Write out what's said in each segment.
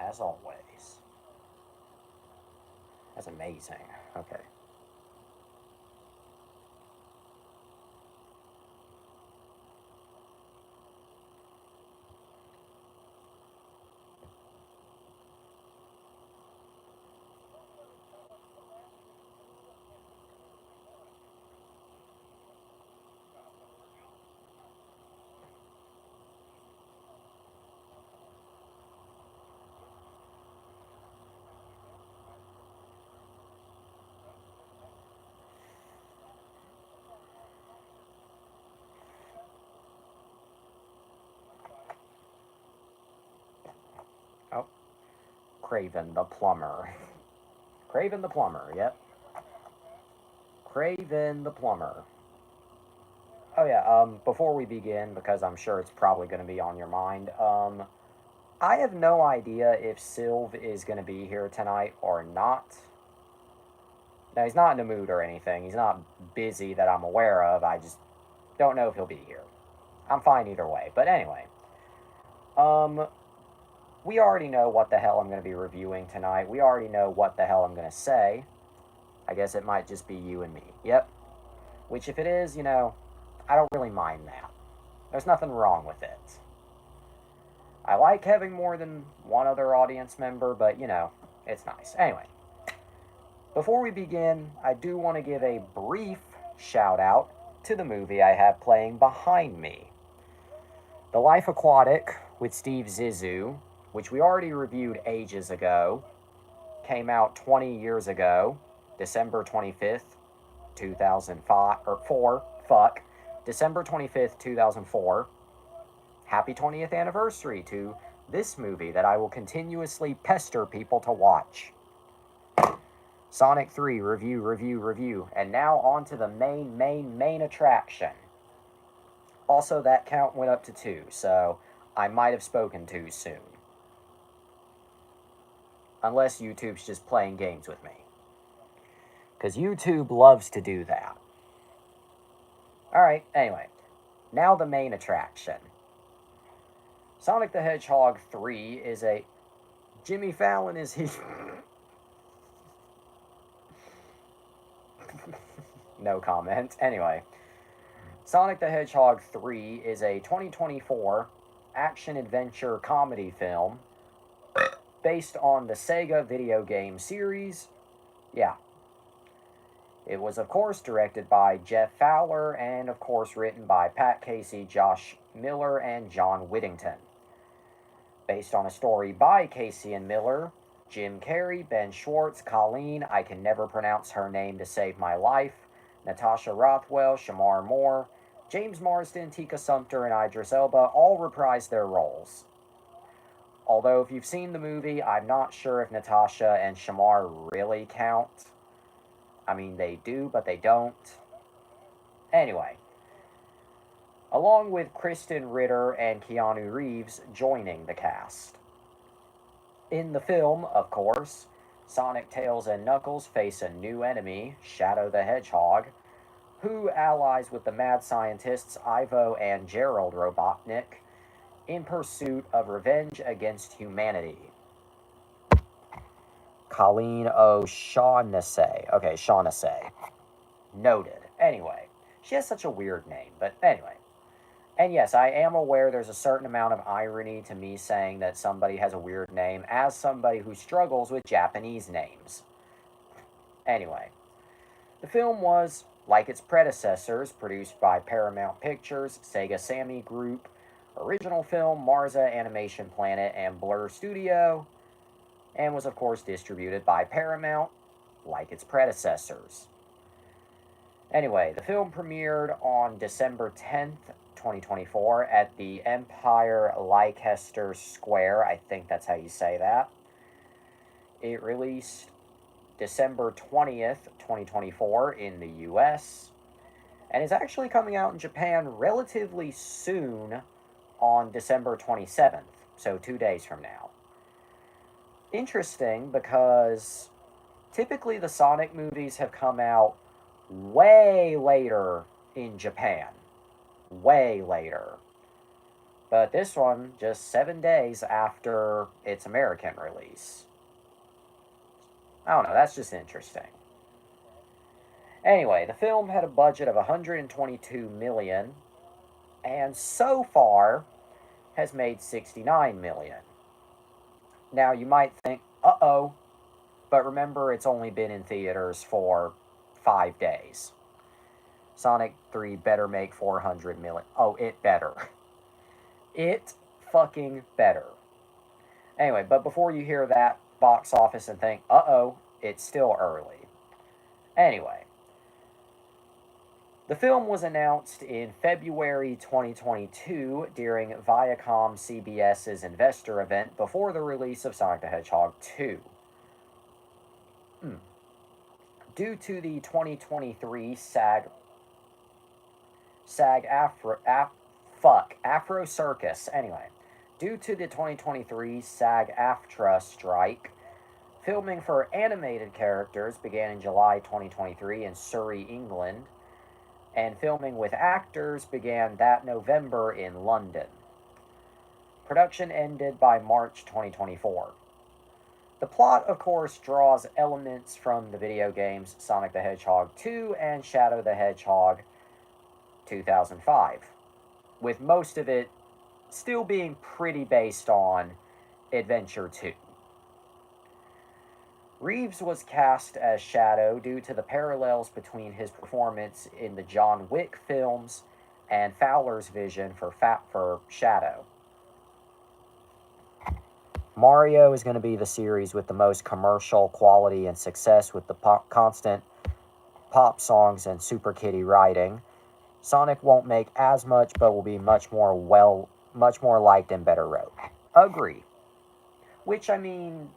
as always. That's amazing. Okay. Oh, Craven the plumber. Craven the plumber. Yep. Craven the plumber. Oh yeah. Before we begin, because I'm sure it's probably going to be on your mind. I have no idea if Sylv is going to be here tonight or not. Now he's not in the mood or anything. He's not busy that I'm aware of. I just don't know if he'll be here. I'm fine either way. But anyway, um, we already know what the hell I'm going to be reviewing tonight. We already know what the hell I'm going to say. I guess it might just be you and me. Yep. Which, if it is, I don't really mind that. There's nothing wrong with it. I like having more than one other audience member, but, it's nice. Anyway, before we begin, I do want to give a brief shout out to the movie I have playing behind me. The Life Aquatic with Steve Zissou, which we already reviewed ages ago, came out 20 years ago, December 25th, 2005, or 4, fuck, December 25th, 2004. Happy 20th anniversary to this movie that I will continuously pester people to watch. Sonic 3 review, and now on to the main attraction. Also, that count went up to 2, so I might have spoken too soon. Unless YouTube's just playing games with me. Because YouTube loves to do that. Alright, anyway. Now the main attraction. Sonic the Hedgehog 3 is a... Jimmy Fallon is he... No comment. Anyway. Sonic the Hedgehog 3 is a 2024 action-adventure comedy film based on the Sega video game series. Yeah. It was, of course, directed by Jeff Fowler and, of course, written by Pat Casey, Josh Miller, and John Whittington. Based on a story by Casey and Miller, Jim Carrey, Ben Schwartz, Colleen, I can never pronounce her name to save my life, Natasha Rothwell, Shamar Moore, James Marsden, Tika Sumpter, and Idris Elba all reprised their roles. Although, if you've seen the movie, I'm not sure if Natasha and Shamar really count. I mean, they do, but they don't. Anyway. Along with Kristen Ritter and Keanu Reeves joining the cast. In the film, of course, Sonic, Tails, and Knuckles face a new enemy, Shadow the Hedgehog, who allies with the mad scientists Ivo and Gerald Robotnik in pursuit of revenge against humanity. Colleen O'Shaughnessy. Okay, Shaughnessy. Noted. Anyway, she has such a weird name, but anyway. And yes, I am aware there's a certain amount of irony to me saying that somebody has a weird name as somebody who struggles with Japanese names. Anyway, the film was, like its predecessors, produced by Paramount Pictures, Sega Sammy Group, Original Film, Marza Animation Planet, and Blur Studio, and was of course distributed by Paramount, like its predecessors. Anyway, the film premiered on December 10th, 2024 at the Empire Leicester Square. I think that's how you say that. It released December 20th, 2024 in the US, and is actually coming out in Japan relatively soon on December 27th, so 2 days from now. Interesting because typically the Sonic movies have come out way later in Japan. Way later. But this one, just 7 days after its American release. I don't know, that's just interesting. Anyway, the film had a budget of 122 million and so far has made 69 million. Now you might think, uh-oh, but remember it's only been in theaters for 5 days. Sonic 3 better make 400 million. Oh, it better. It fucking better. Anyway, but before you hear that box office and think, uh-oh, it's still early. Anyway, the film was announced in February 2022 during Viacom CBS's investor event before the release of Sonic the Hedgehog 2. Due to the 2023 Afro Circus. Anyway, due to the 2023 SAG-AFTRA strike, filming for animated characters began in July 2023 in Surrey, England, and filming with actors began that November in London. Production ended by March 2024. The plot, of course, draws elements from the video games Sonic the Hedgehog 2 and Shadow the Hedgehog 2005, with most of it still being pretty based on Adventure 2. Reeves was cast as Shadow due to the parallels between his performance in the John Wick films and Fowler's vision for Shadow. Mario is going to be the series with the most commercial quality and success with the constant pop songs and Super Kitty writing. Sonic won't make as much, but will be much more liked and better wrote. Agree. Which, I mean,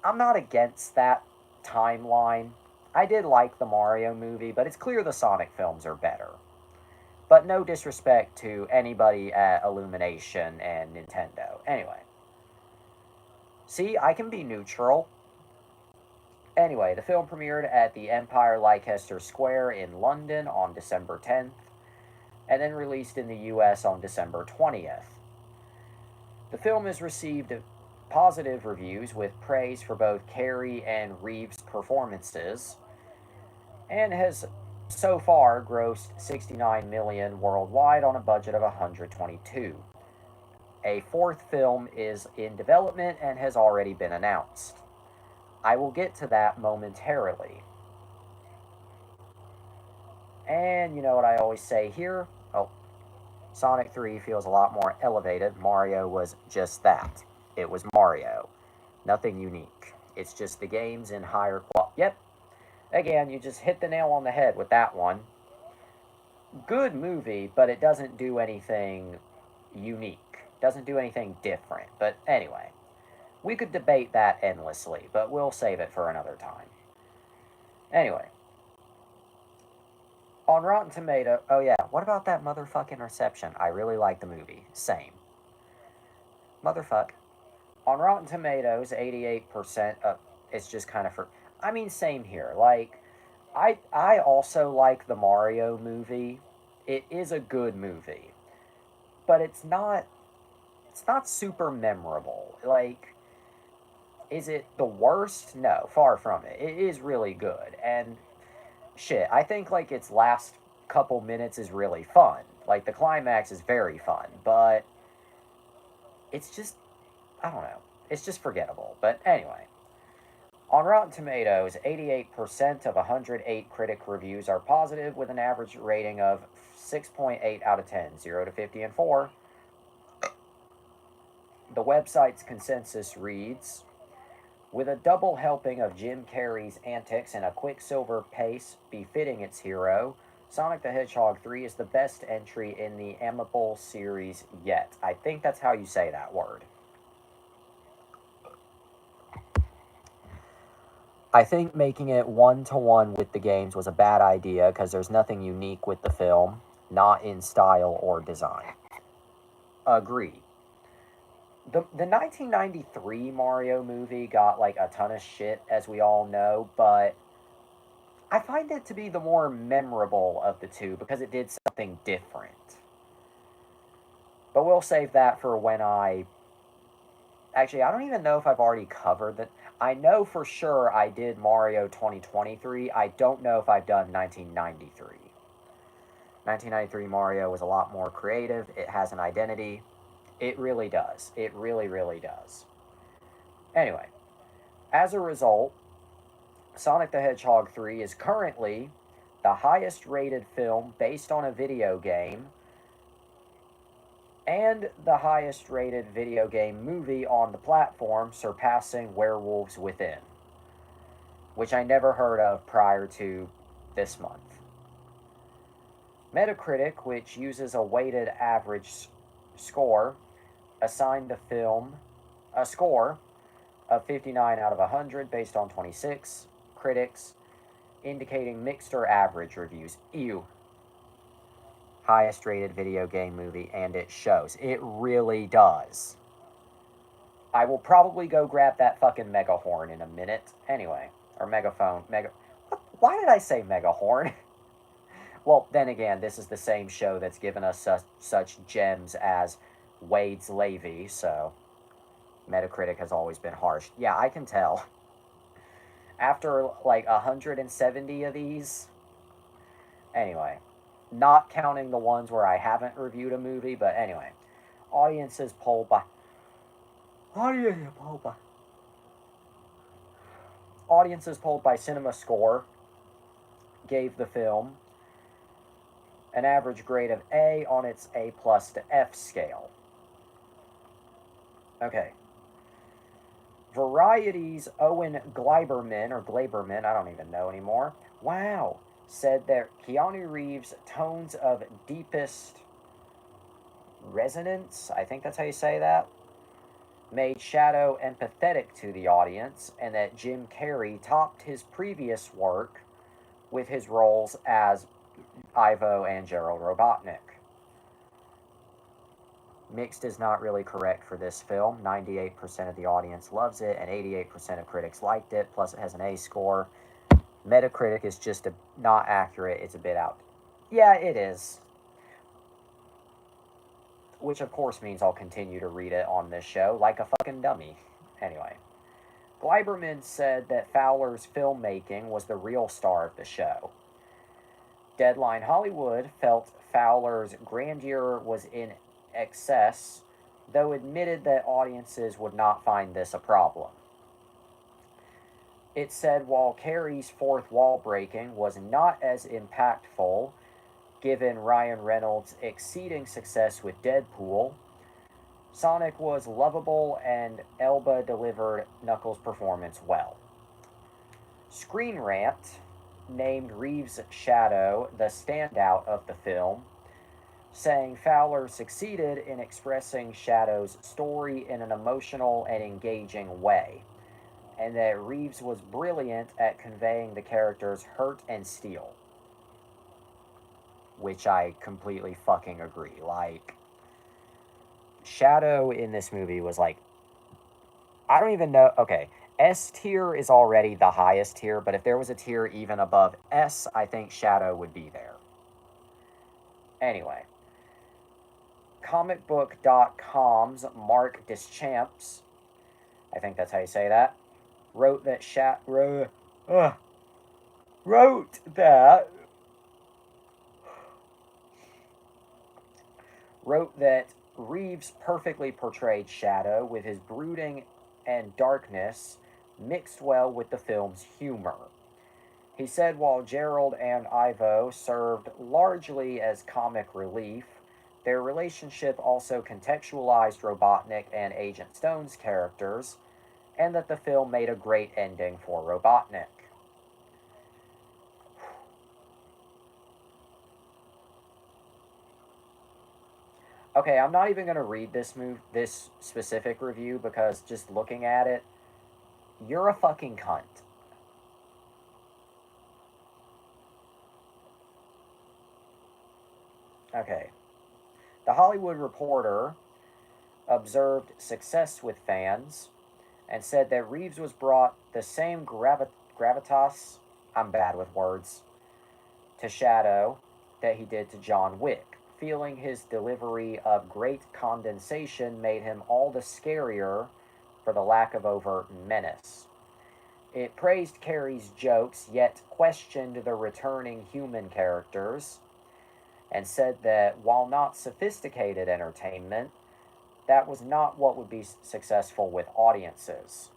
I'm not against that timeline. I did like the Mario movie, but it's clear the Sonic films are better. But no disrespect to anybody at Illumination and Nintendo. Anyway. See, I can be neutral. Anyway, the film premiered at the Empire Leicester Square in London on December 10th, and then released in the US on December 20th. The film has received positive reviews with praise for both Carey and Reeves' performances, and has so far grossed 69 million worldwide on a budget of 122. A fourth film is in development and has already been announced. I will get to that momentarily. And you know what I always say here? Oh, Sonic 3 feels a lot more elevated. Mario was just that. It was Mario. Nothing unique. It's just the games in higher quality. Yep. Again, you just hit the nail on the head with that one. Good movie, but it doesn't do anything unique. Doesn't do anything different. But anyway, we could debate that endlessly, but we'll save it for another time. Anyway, on Rotten Tomato, oh yeah, what about that motherfucking reception? I really like the movie. Same. Motherfuck. On Rotten Tomatoes, 88%. It's just kind of I mean, same here. Like, I also like the Mario movie. It is a good movie, but it's not super memorable. Like, is it the worst? No, far from it. It is really good. And shit, I think like its last couple minutes is really fun. Like the climax is very fun, but it's just I don't know. It's just forgettable. But anyway, on Rotten Tomatoes, 88% of 108 critic reviews are positive with an average rating of 6.8 out of 10, 0 to 50 and 4. The website's consensus reads, with a double helping of Jim Carrey's antics and a Quicksilver pace befitting its hero, Sonic the Hedgehog 3 is the best entry in the Amiibo series yet. I think that's how you say that word. I think making it one-to-one with the games was a bad idea because there's nothing unique with the film, not in style or design. Agree. The 1993 Mario movie got like a ton of shit, as we all know, but I find it to be the more memorable of the two because it did something different. But we'll save that for when I... Actually, I don't even know if I've already covered that. I know for sure I did Mario 2023. I don't know if I've done 1993. 1993 Mario was a lot more creative. It has an identity. It really does. It really, really does. Anyway, as a result, Sonic the Hedgehog 3 is currently the highest rated film based on a video game and the highest rated video game movie on the platform, surpassing Werewolves Within, which I never heard of prior to this month. Metacritic, which uses a weighted average score, assigned the film a score of 59 out of 100 based on 26 critics, indicating mixed or average reviews. Ew. Highest rated video game movie, and it shows. It really does. I will probably go grab that fucking mega horn in a minute. Anyway, or megaphone. Why did I say mega horn? Well, then again, this is the same show that's given us such gems as Wade's Levy, so Metacritic has always been harsh. Yeah, I can tell. After like 170 of these, anyway, not counting the ones where I haven't reviewed a movie, but anyway, audiences polled by Cinema Score gave the film an average grade of A on its A plus to F scale. Okay. Variety's Owen Gleiberman, I don't even know anymore, wow, said that Keanu Reeves' tones of deepest resonance, I think that's how you say that, made Shadow empathetic to the audience, and that Jim Carrey topped his previous work with his roles as Ivo and Gerald Robotnik. Mixed is not really correct for this film. 98% of the audience loves it, and 88% of critics liked it, plus it has an A score. Metacritic is just not accurate. It's a bit out. Yeah, it is. Which, of course, means I'll continue to read it on this show like a fucking dummy. Anyway. Gleiberman said that Fowler's filmmaking was the real star of the show. Deadline Hollywood felt Fowler's grandeur was in excess, though admitted that audiences would not find this a problem. It said while Carrey's fourth wall breaking was not as impactful, given Ryan Reynolds' exceeding success with Deadpool, Sonic was lovable and Elba delivered Knuckles' performance well. Screen Rant named Reeves' Shadow the standout of the film, saying Fowler succeeded in expressing Shadow's story in an emotional and engaging way, and that Reeves was brilliant at conveying the character's hurt and steel. Which I completely fucking agree. Like, Shadow in this movie was like, I don't even know. Okay, S tier is already the highest tier, but if there was a tier even above S, I think Shadow would be there. Anyway, comicbook.com's Mark Deschamps, I think that's how you say that, wrote that Reeves perfectly portrayed Shadow with his brooding and darkness mixed well with the film's humor. He said while Gerald and Ivo served largely as comic relief, their relationship also contextualized Robotnik and Agent Stone's characters, and that the film made a great ending for Robotnik. Okay, I'm not even going to read this specific review because just looking at it, you're a fucking cunt. Okay. The Hollywood Reporter observed success with fans and said that Reeves was brought the same gravitas, I'm bad with words, to Shadow that he did to John Wick. feeling his delivery of great condensation made him all the scarier for the lack of overt menace. It praised Carey's jokes, yet questioned the returning human characters, and said that while not sophisticated entertainment, that was not what would be successful with audiences.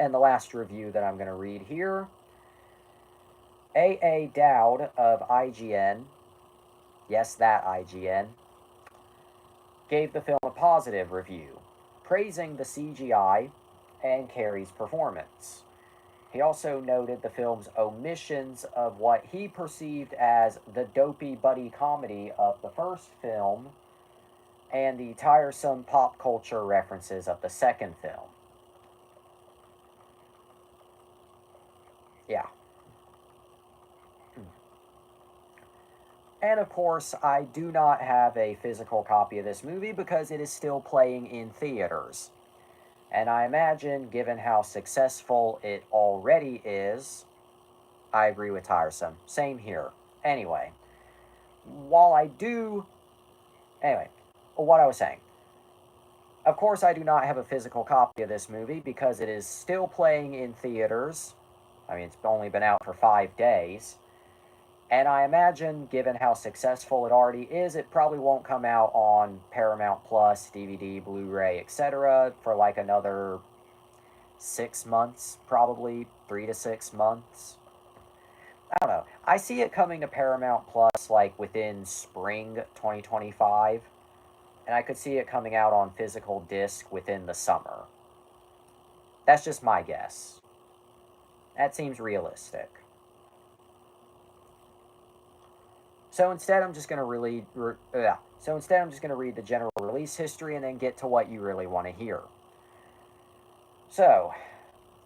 And the last review that I'm going to read here, A. Dowd of IGN, yes, that IGN, gave the film a positive review, praising the CGI and Carey's performance. He also noted the film's omissions of what he perceived as the dopey buddy comedy of the first film and the tiresome pop culture references of the second film. Yeah. And of course, I do not have a physical copy of this movie because it is still playing in theaters. And I imagine, given how successful it already is, I agree with tiresome. Same here. Anyway, while I do. Anyway, what I was saying. Of course, I do not have a physical copy of this movie because it is still playing in theaters. I mean, it's only been out for 5 days. And I imagine, given how successful it already is, it probably won't come out on Paramount Plus, DVD, Blu-ray, etc. for like another 6 months, probably 3 to 6 months. I don't know. I see it coming to Paramount Plus like within spring 2025, and I could see it coming out on physical disc within the summer. That's just my guess. That seems realistic. So instead, I'm just going to read the general release history and then get to what you really want to hear. So,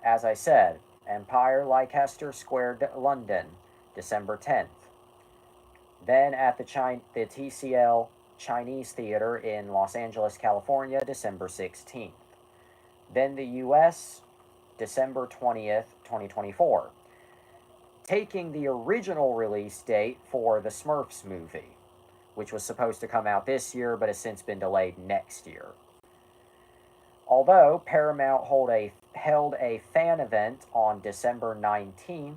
as I said, Empire, Leicester Square, London, December 10th. Then at the TCL Chinese Theater in Los Angeles, California, December 16th. Then the US, December 20th, 2024. Taking the original release date for the Smurfs movie, which was supposed to come out this year but has since been delayed next year. Although Paramount held a fan event on December 19th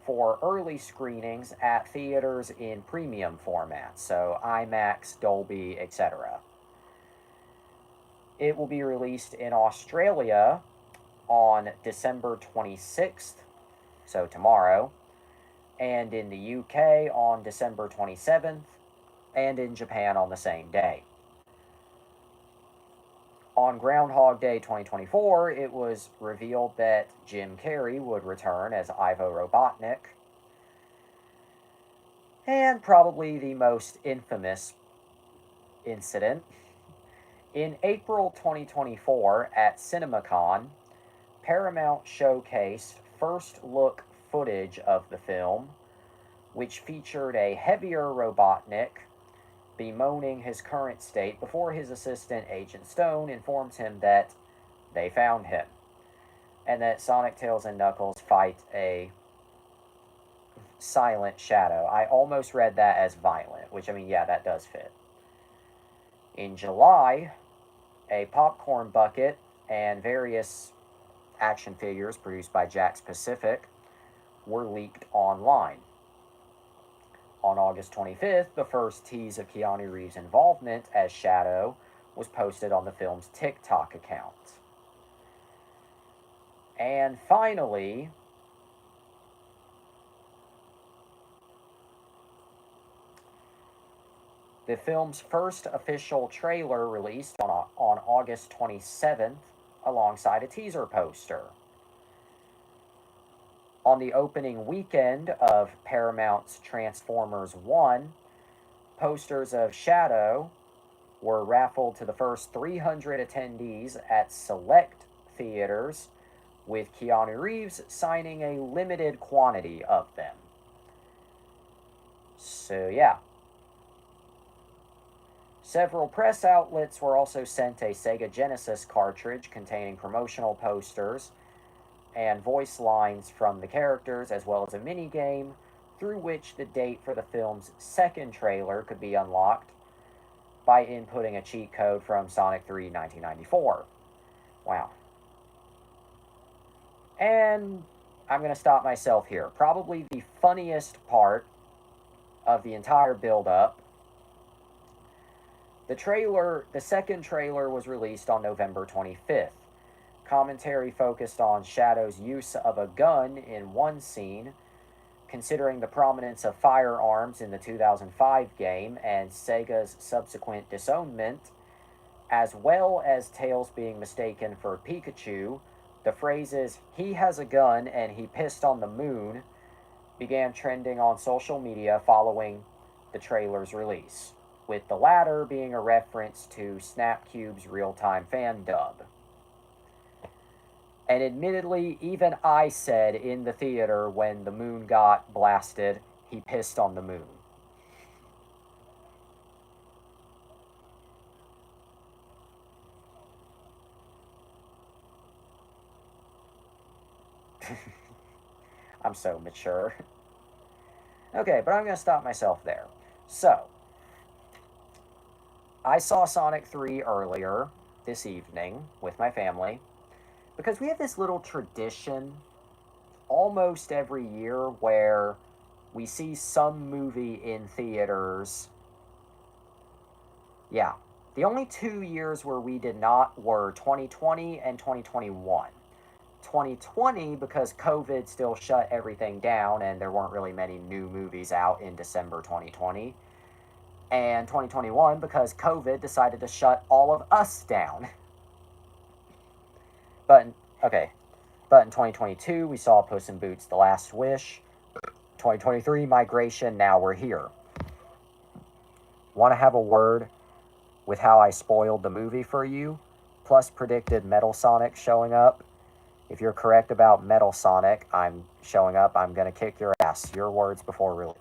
for early screenings at theaters in premium formats, so IMAX, Dolby, etc. It will be released in Australia on December 26th, so tomorrow, and in the UK on December 27th, and in Japan on the same day. On Groundhog Day 2024, it was revealed that Jim Carrey would return as Ivo Robotnik, and probably the most infamous incident. In April 2024 at CinemaCon, Paramount showcased first look footage of the film, which featured a heavier Robotnik bemoaning his current state before his assistant Agent Stone informs him that they found him, and that Sonic, Tails, and Knuckles fight a silent shadow. I almost read that as violent, which, I mean, yeah, that does fit. In July, a popcorn bucket and various action figures produced by Jakks Pacific were leaked online. On August 25th, the first tease of Keanu Reeves' involvement as Shadow was posted on the film's TikTok account. And finally, the film's first official trailer released on August 27th alongside a teaser poster. On the opening weekend of Paramount's Transformers 1, posters of Shadow were raffled to the first 300 attendees at select theaters, with Keanu Reeves signing a limited quantity of them. So, yeah. Several press outlets were also sent a Sega Genesis cartridge containing promotional posters and voice lines from the characters, as well as a mini-game through which the date for the film's second trailer could be unlocked by inputting a cheat code from Sonic 3 1994. Wow. And I'm going to stop myself here. Probably the funniest part of the entire build-up. The second trailer was released on November 25th. Commentary focused on Shadow's use of a gun in one scene, considering the prominence of firearms in the 2005 game and Sega's subsequent disownment, as well as Tails being mistaken for Pikachu. The phrases, "he has a gun" and "he pissed on the moon" began trending on social media following the trailer's release, with the latter being a reference to Snapcube's real-time fan dub. And admittedly, even I said in the theater when the moon got blasted, "he pissed on the moon." I'm so mature. Okay, but I'm going to stop myself there. So, I saw Sonic 3 earlier this evening with my family because we have this little tradition almost every year where we see some movie in theaters. Yeah, the only 2 years where we did not were 2020 and 2021. 2020 because COVID still shut everything down and there weren't really many new movies out in December 2020. And 2021 because COVID decided to shut all of us down. But in 2022 we saw Puss in Boots: The Last Wish. 2023 Migration, now we're here. Want to have a word with how I spoiled the movie for you, plus predicted Metal Sonic showing up? If you're correct about Metal Sonic, I'm showing up, I'm going to kick your ass. Your words before release.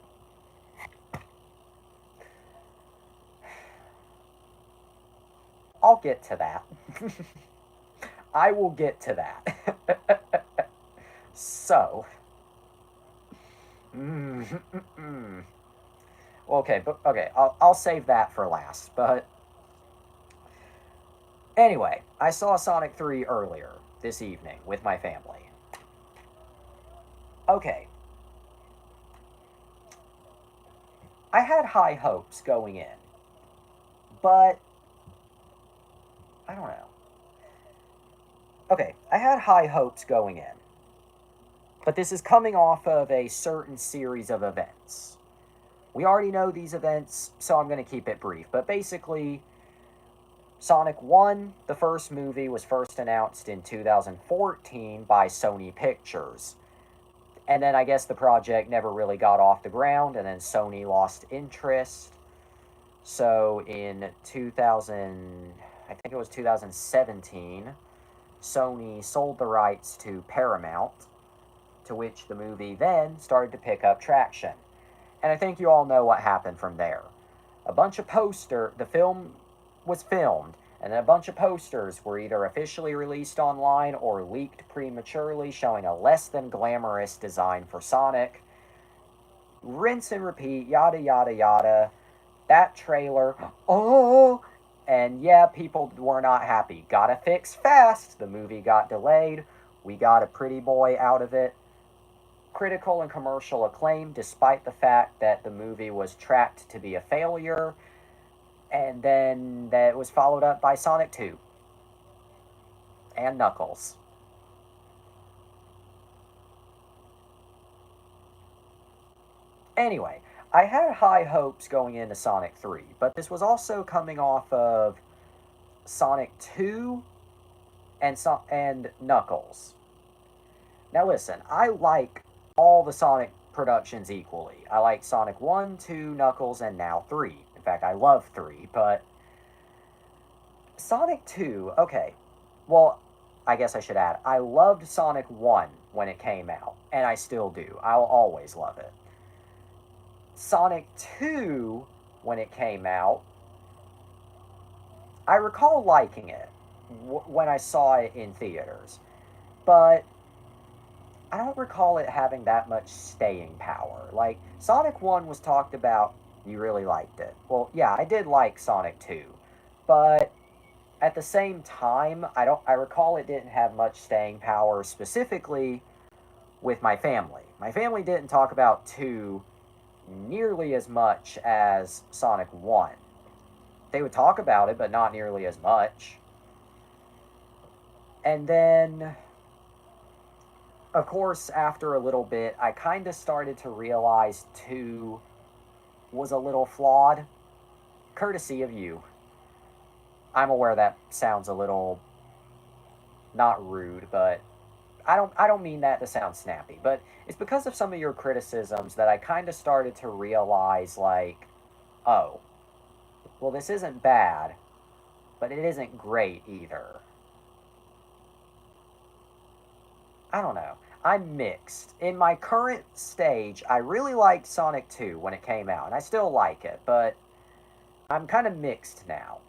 I'll get to that. I will get to that. So. I'll save that for last. But anyway, I saw Sonic 3 earlier this evening with my family. Okay. I had high hopes going in, but I don't know. Okay, I had high hopes going in, but this is coming off of a certain series of events. We already know these events, so I'm going to keep it brief. But basically, Sonic 1, the first movie, was first announced in 2014 by Sony Pictures. And then I guess the project never really got off the ground, and then Sony lost interest. So in 2017, Sony sold the rights to Paramount, to which the movie then started to pick up traction. And I think you all know what happened from there. The film was filmed, and then a bunch of posters were either officially released online or leaked prematurely, showing a less than glamorous design for Sonic. Rinse and repeat, yada yada yada. That trailer, oh, and yeah, people were not happy. Gotta fix fast. The movie got delayed. We got a pretty boy out of it. Critical and commercial acclaim, despite the fact that the movie was tracked to be a failure. And then that was followed up by Sonic 2 and Knuckles. Anyway, I had high hopes going into Sonic 3, but this was also coming off of Sonic 2 and Knuckles. Now listen, I like all the Sonic productions equally. I like Sonic 1, 2, Knuckles, and now 3. In fact, I love 3, but Sonic 2, okay. Well, I guess I should add, I loved Sonic 1 when it came out, and I still do. I'll always love it. Sonic 2, when it came out, I recall liking it when I saw it in theaters. But I don't recall it having that much staying power. Like, Sonic 1 was talked about, you really liked it. Well, yeah, I did like Sonic 2, but at the same time, I recall it didn't have much staying power specifically with my family. My family didn't talk about 2 nearly as much as Sonic 1. They would talk about it, but not nearly as much. And then, of course, after a little bit, I kind of started to realize 2 was a little flawed, courtesy of you. I'm aware that sounds a little not rude, but I don't mean that to sound snappy, but it's because of some of your criticisms that I kind of started to realize like, oh, well this isn't bad, but it isn't great either. I don't know. I'm mixed. In my current stage, I really liked Sonic 2 when it came out, and I still like it, but I'm kind of mixed now.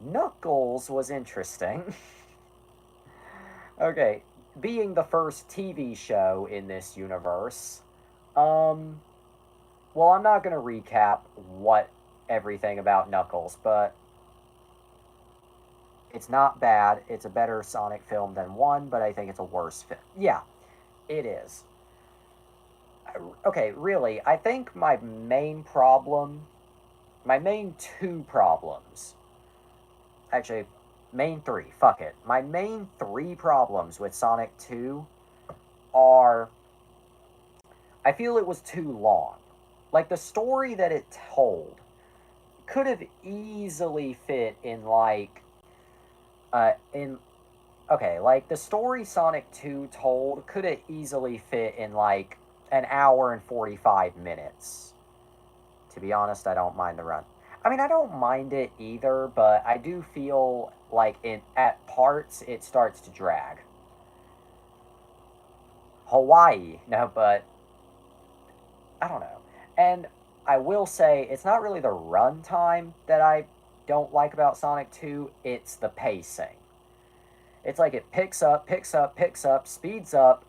Knuckles was interesting. Okay, being the first TV show in this universe, um, well, I'm not going to recap what everything about Knuckles, but it's not bad. It's a better Sonic film than 1, but I think it's a worse film. Yeah, it is. Okay, really, I think my main 2 problems, actually, main 3, fuck it. My main 3 problems with Sonic 2 are I feel it was too long. Like, the story that it told could have easily fit in, like, in okay, like the story Sonic 2 told could have easily fit in like an hour and 45 minutes. To be honest, I don't mind the run. I mean, I don't mind it either, but I do feel like at parts it starts to drag. Hawaii, no, but I don't know. And I will say it's not really the runtime that I don't like about Sonic 2, it's the pacing. It's like it picks up, picks up, picks up, speeds up,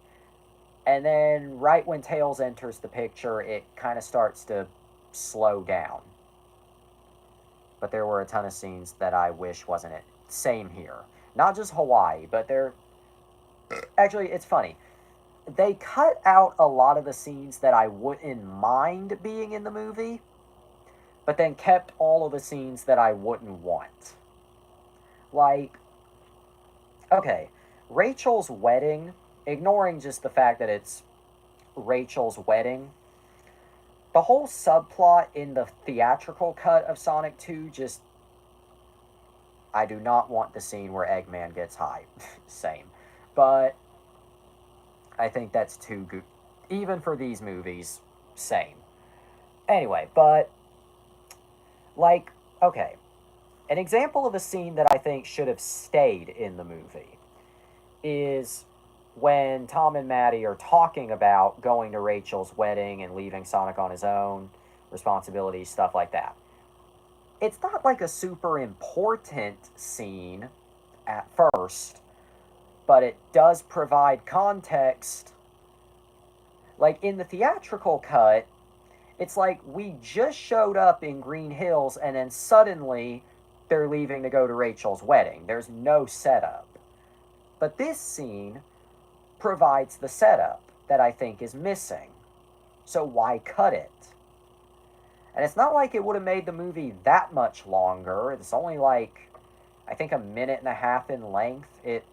and then right when Tails enters the picture, it kind of starts to slow down. But there were a ton of scenes that I wish wasn't it. Same here. Not just Hawaii, but they're actually it's funny. They cut out a lot of the scenes that I wouldn't mind being in the movie, but then kept all of the scenes that I wouldn't want. Like, okay, Rachel's wedding, ignoring just the fact that it's Rachel's wedding, the whole subplot in the theatrical cut of Sonic 2 just. I do not want the scene where Eggman gets high. Same. But I think that's too good. Even for these movies, same. Anyway, but, like, okay. An example of a scene that I think should have stayed in the movie is when Tom and Maddie are talking about going to Rachel's wedding and leaving Sonic on his own, responsibilities, stuff like that. It's not like a super important scene at first, but it does provide context. Like in the theatrical cut, it's like we just showed up in Green Hills and then suddenly they're leaving to go to Rachel's wedding. There's no setup. But this scene provides the setup that I think is missing. So why cut it? And it's not like it would have made the movie that much longer. It's only like, I think, a minute and a half in length. It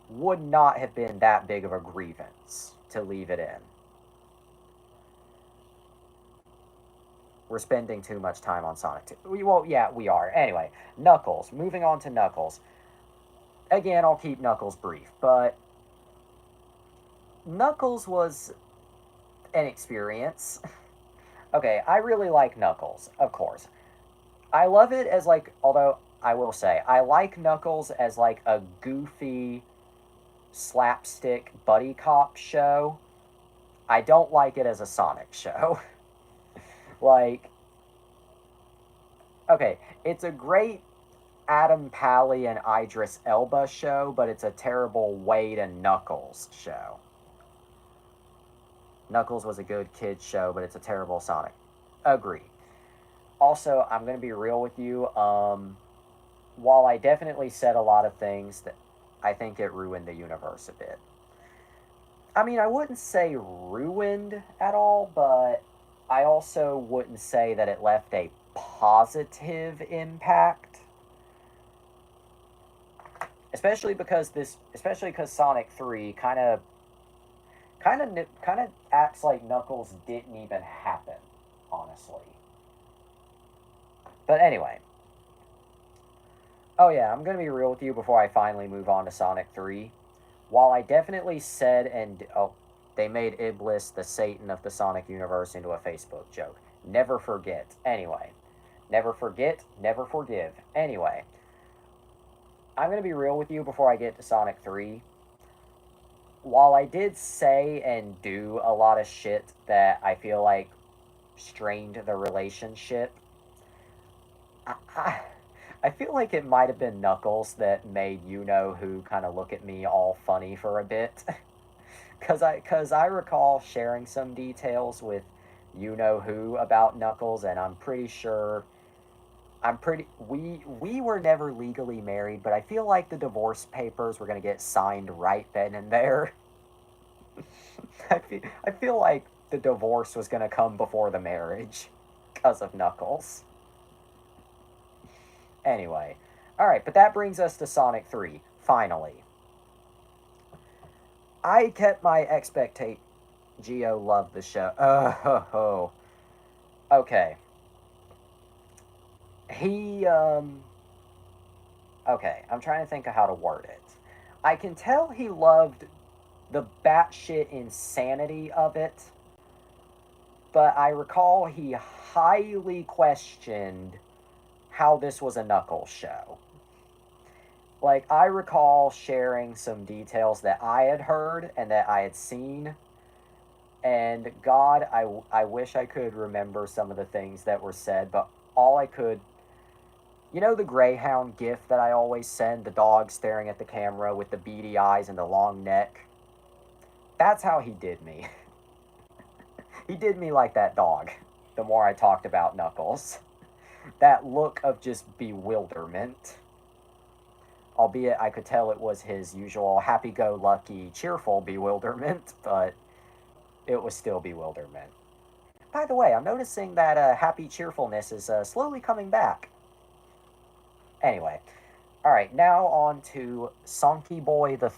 would not have been that big of a grievance to leave it in. We're spending too much time on Sonic 2. Well, yeah, we are. Anyway, Knuckles. Moving on to Knuckles. Again, I'll keep Knuckles brief, but Knuckles was an experience. Okay, I really like Knuckles, of course. I love it as like, although I will say, I like Knuckles as like a goofy slapstick buddy cop show. I don't like it as a Sonic show. Like, okay, it's a great Adam Pally and Idris Elba show, but it's a terrible Wade and Knuckles show. Knuckles was a good kid's show, but it's a terrible Sonic. Agree. Also, I'm going to be real with you. While I definitely said a lot of things that I think it ruined the universe a bit. I mean, I wouldn't say ruined at all, but I also wouldn't say that it left a positive impact. Especially because Sonic 3 kind of acts like Knuckles didn't even happen, honestly. But anyway, oh yeah, I'm gonna be real with you before I finally move on to Sonic 3. While I definitely said and oh, they made Iblis the Satan of the Sonic universe into a Facebook joke. Never forget. Anyway, never forget, never forgive. Anyway, I'm gonna be real with you before I get to Sonic 3. While I did say and do a lot of shit that I feel like strained the relationship, I, I feel like it might have been Knuckles that made you know who kind of look at me all funny for a bit. Cause I recall sharing some details with you know who about Knuckles, and we were never legally married, but I feel like the divorce papers were gonna get signed right then and there. I feel like the divorce was gonna come before the marriage because of Knuckles. Anyway, all right, but that brings us to Sonic 3. Finally, I kept my expectation. Geo loved the show. Oh, okay. He Okay, I'm trying to think of how to word it. I can tell he loved the batshit insanity of it, but I recall he highly questioned how this was a Knuckles show. Like, I recall sharing some details that I had heard and that I had seen, and God, I wish I could remember some of the things that were said, but all I could. You know the Greyhound gif that I always send, the dog staring at the camera with the beady eyes and the long neck? That's how he did me. He did me like that dog, the more I talked about Knuckles. That look of just bewilderment. Albeit I could tell it was his usual happy go lucky, cheerful bewilderment, but it was still bewilderment. By the way, I'm noticing that happy cheerfulness is slowly coming back. Anyway, all right, now on to Sonky Boy the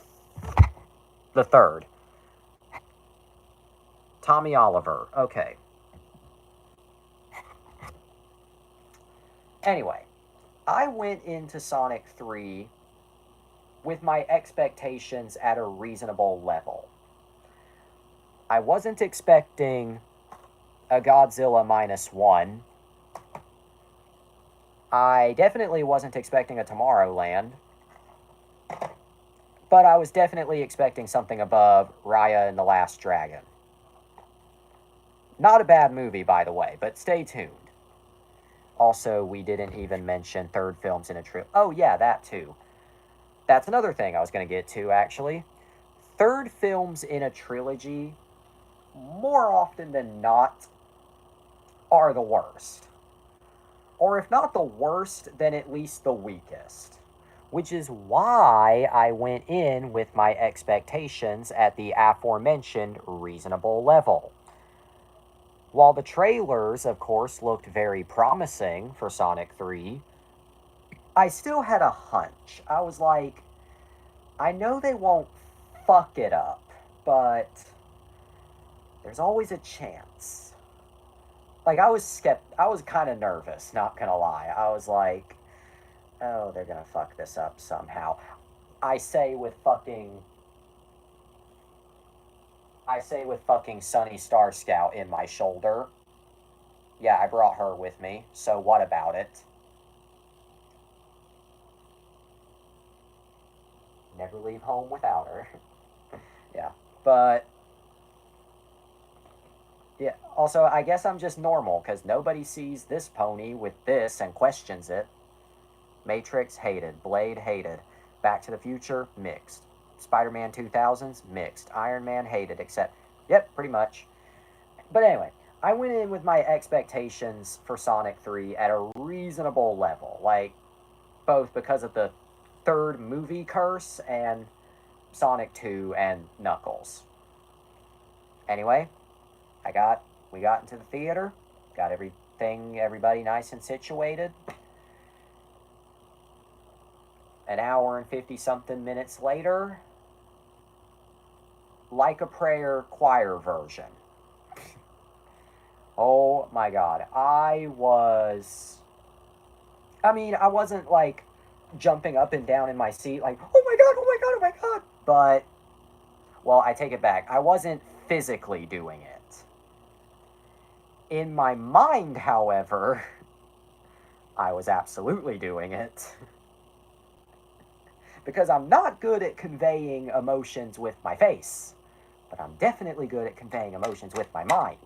third. Tommy Oliver. Okay. Anyway, I went into Sonic 3 with my expectations at a reasonable level. I wasn't expecting a Godzilla -1. I definitely wasn't expecting a Tomorrowland. But I was definitely expecting something above Raya and the Last Dragon. Not a bad movie, by the way, but stay tuned. Also, we didn't even mention third films in a trilogy. Oh, yeah, that too. That's another thing I was going to get to, actually. Third films in a trilogy, more often than not, are the worst. Or if not the worst, then at least the weakest. Which is why I went in with my expectations at the aforementioned reasonable level. While the trailers, of course, looked very promising for Sonic 3, I still had a hunch. I was like, I know they won't fuck it up, but there's always a chance. Like, I was kind of nervous, not gonna lie. I was like, oh, they're gonna fuck this up somehow. I say with fucking I say with fucking Sunny Star Scout in my shoulder. Yeah, I brought her with me, so what about it? Never leave home without her. Yeah. But yeah, also I guess I'm just normal because nobody sees this pony with this and questions it. Matrix hated, Blade hated, Back to the Future mixed, Spider-Man 2000s mixed, Iron Man hated except yep, pretty much. But anyway, I went in with my expectations for Sonic 3 at a reasonable level. Like, both because of the third movie curse and Sonic 2 and Knuckles. Anyway, we got into the theater, got everybody nice and situated. An hour and 50 something minutes later, Like a Prayer choir version. Oh my god. I wasn't like jumping up and down in my seat, like, oh my god, oh my god, oh my god. But, well, I take it back. I wasn't physically doing it. In my mind, however, I was absolutely doing it. Because I'm not good at conveying emotions with my face, but I'm definitely good at conveying emotions with my mind.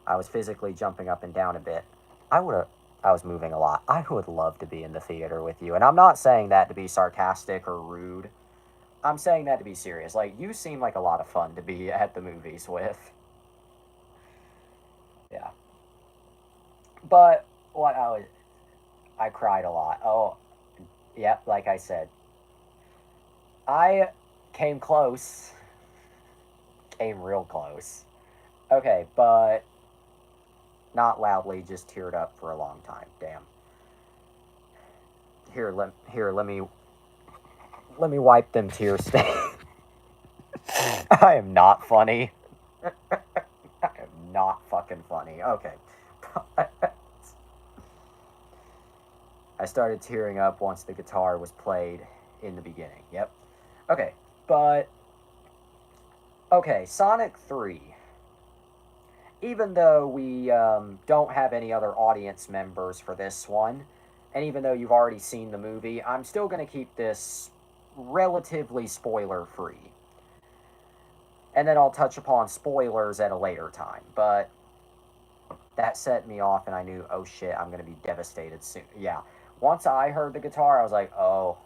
I was physically jumping up and down a bit. I was moving a lot. I would love to be in the theater with you. And I'm not saying that to be sarcastic or rude. I'm saying that to be serious. Like, you seem like a lot of fun to be at the movies with. Yeah. But I cried a lot. Oh, yep, like I said. I came close. Came real close. Okay, but not loudly, just teared up for a long time. Damn. Let me wipe them tear stains. I am not funny. I am not fucking funny. Okay. I started tearing up once the guitar was played in the beginning. Yep. Okay, but okay, Sonic 3. Even though we don't have any other audience members for this one, and even though you've already seen the movie, I'm still going to keep this relatively spoiler free. And then I'll touch upon spoilers at a later time. But that set me off, and I knew, oh shit, I'm going to be devastated soon. Yeah. Once I heard the guitar, I was like, oh.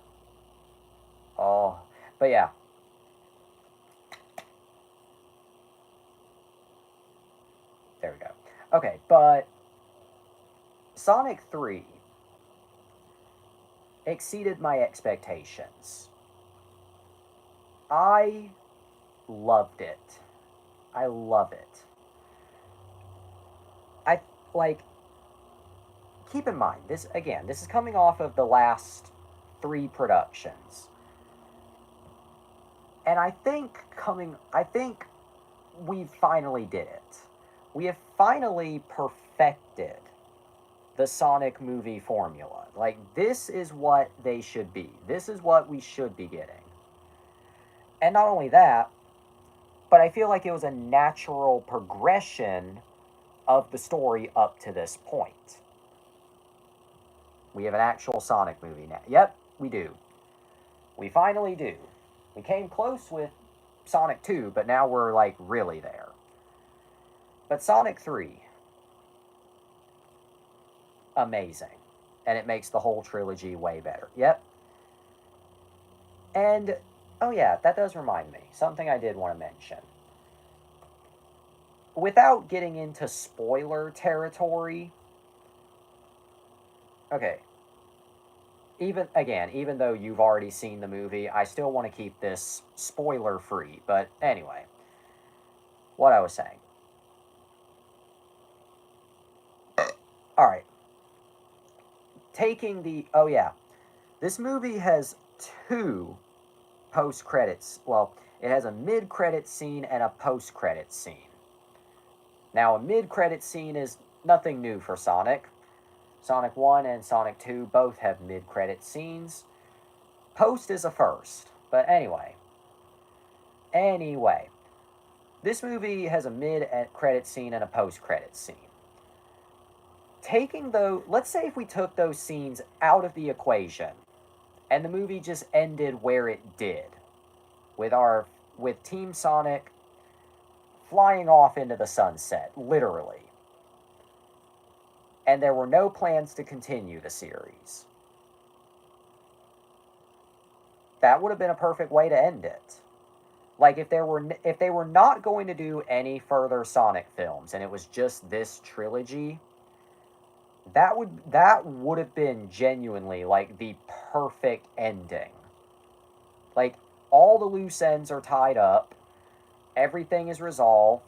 Oh. But yeah. There we go. Okay, but Sonic 3 exceeded my expectations. I loved it. I love it. I like keep in mind this again, this is coming off of the last 3 productions. And I think we finally did it. We have finally perfected the Sonic movie formula. Like, this is what they should be. This is what we should be getting. And not only that, but I feel like it was a natural progression of the story up to this point. We have an actual Sonic movie now. Yep, we do. We finally do. We came close with Sonic 2, but now we're like really there. But Sonic 3, amazing. And it makes the whole trilogy way better. Yep. And, oh yeah, that does remind me. Something I did want to mention. Without getting into spoiler territory, okay, even though you've already seen the movie, I still want to keep this spoiler free. But anyway, what I was saying. Alright. Oh yeah, this movie has 2 post-credits. Well, it has a mid-credit scene and a post-credit scene. Now, a mid-credit scene is nothing new for Sonic. Sonic 1 and Sonic 2 both have mid-credit scenes. Post is a first. But anyway. This movie has a mid-credit scene and a post-credit scene. Let's say if we took those scenes out of the equation, and the movie just ended where it did, with Team Sonic flying off into the sunset, literally. And there were no plans to continue the series. That would have been a perfect way to end it. Like if they were not going to do any further Sonic films and it was just this trilogy, that would have been genuinely like the perfect ending. Like all the loose ends are tied up, everything is resolved.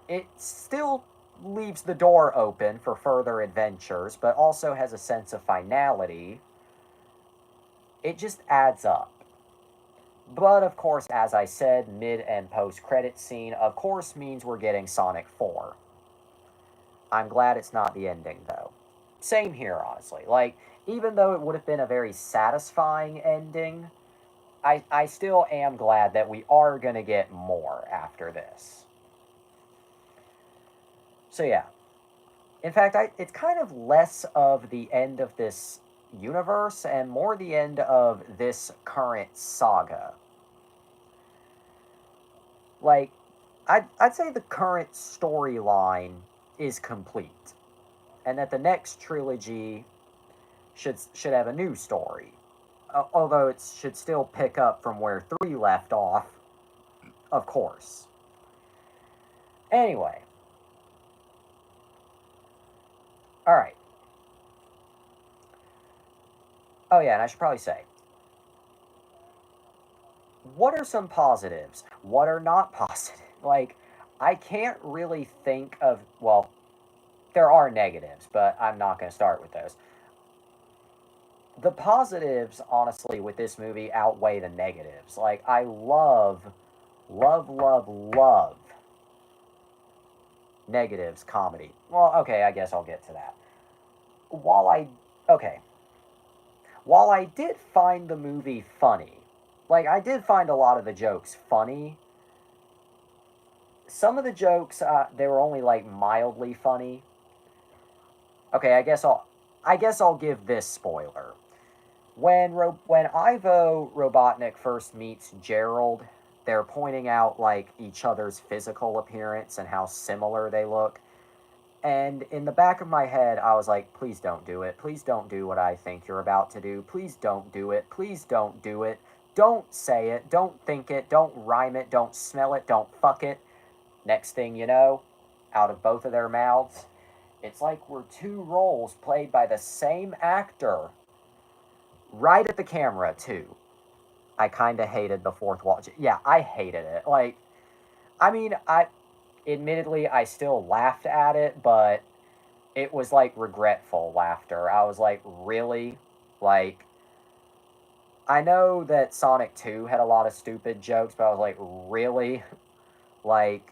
It still leaves the door open for further adventures, but also has a sense of finality. It just adds up. But of course, as I said, mid and post credit scene, of course, means we're getting Sonic 4. I'm glad it's not the ending, though. Same here, honestly. Like, even though it would have been a very satisfying ending, I still am glad that we are going to get more after this. So, yeah. In fact, it's kind of less of the end of this universe and more the end of this current saga. Like, I'd say the current storyline is complete, and that the next trilogy should have a new story. Although it should still pick up from where 3 left off, of course. Anyway, all right. Oh yeah, and I should probably say, what are some positives? What are not positive? Like, I can't really think of, well, there are negatives, but I'm not going to start with those. The positives, honestly, with this movie outweigh the negatives. Like, I love negatives comedy. Well, okay, I guess I'll get to that. While I, okay, while I did find the movie funny, like, I did find a lot of the jokes funny. Some of the jokes, they were only like mildly funny. Okay, I guess I'll give this spoiler. When Ivo Robotnik first meets Gerald, they're pointing out like each other's physical appearance and how similar they look. And in the back of my head, I was like, please don't do it. Please don't do what I think you're about to do. Please don't do it. Please don't do it. Don't say it. Don't think it. Don't rhyme it. Don't smell it. Don't fuck it. Next thing you know, out of both of their mouths, it's like we're two roles played by the same actor right at the camera, too. I kind of hated the fourth wall. Yeah, I hated it. Like, I mean, admittedly, I still laughed at it, but it was like regretful laughter. I was like, really? Like, I know that Sonic 2 had a lot of stupid jokes, but I was like, really? Like,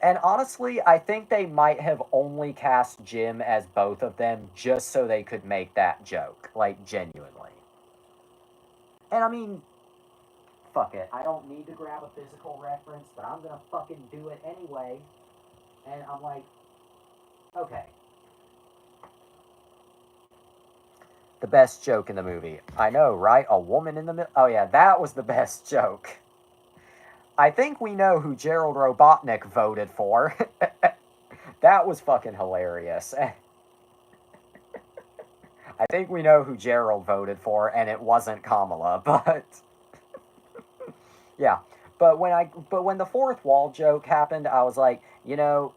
and honestly, I think they might have only cast Jim as both of them just so they could make that joke. Like, genuinely. And I mean, fuck it. I don't need to grab a physical reference, but I'm gonna fucking do it anyway. And I'm like, okay. The best joke in the movie. I know, right? A woman in the middle. Oh, yeah, that was the best joke. I think we know who Gerald Robotnik voted for. That was fucking hilarious. I think we know who Gerald voted for, and it wasn't Kamala, but yeah. But when the fourth wall joke happened, I was like,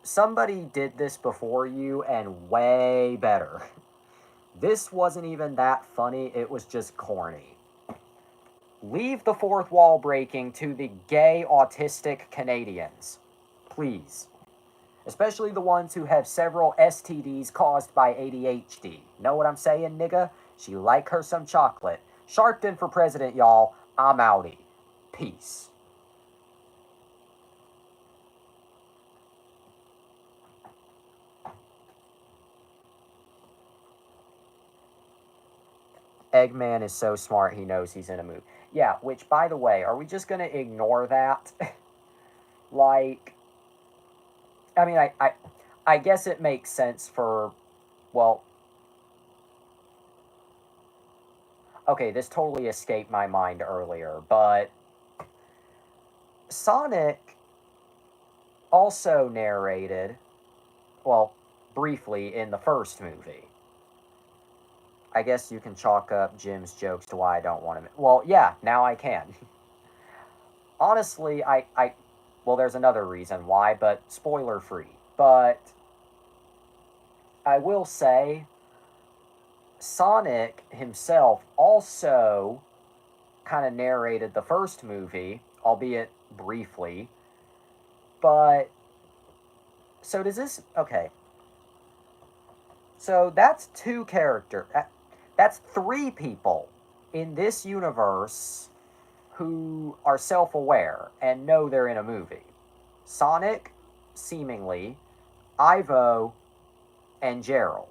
somebody did this before you and way better. This wasn't even that funny, it was just corny. Leave the fourth wall breaking to the gay autistic Canadians. Please. Especially the ones who have several STDs caused by ADHD. Know what I'm saying, nigga? She like her some chocolate. Sharpton for president, y'all. I'm outie. Peace. Eggman is so smart he knows he's in a movie. Yeah, which, by the way, are we just going to ignore that? Like, I mean, I guess it makes sense for, well, okay, this totally escaped my mind earlier, but Sonic also narrated, well, briefly in the first movie. I guess you can chalk up Jim's jokes to why I don't want him. Well, yeah, now I can. honestly, well, there's another reason why, but spoiler free. But I will say, Sonic himself also kind of narrated the first movie, albeit briefly. But so does this? Okay, so that's two character. That's three people in this universe who are self-aware and know they're in a movie. Sonic, seemingly, Ivo, and Gerald.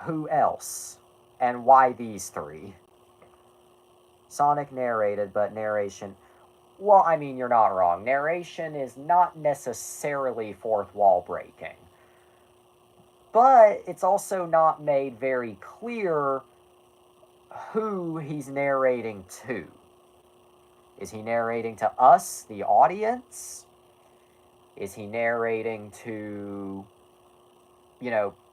Who else? And why these three? Sonic narrated, but narration. Well, I mean, you're not wrong. Narration is not necessarily fourth wall breaking. But it's also not made very clear who he's narrating to. Is he narrating to us, the audience? Is he narrating to,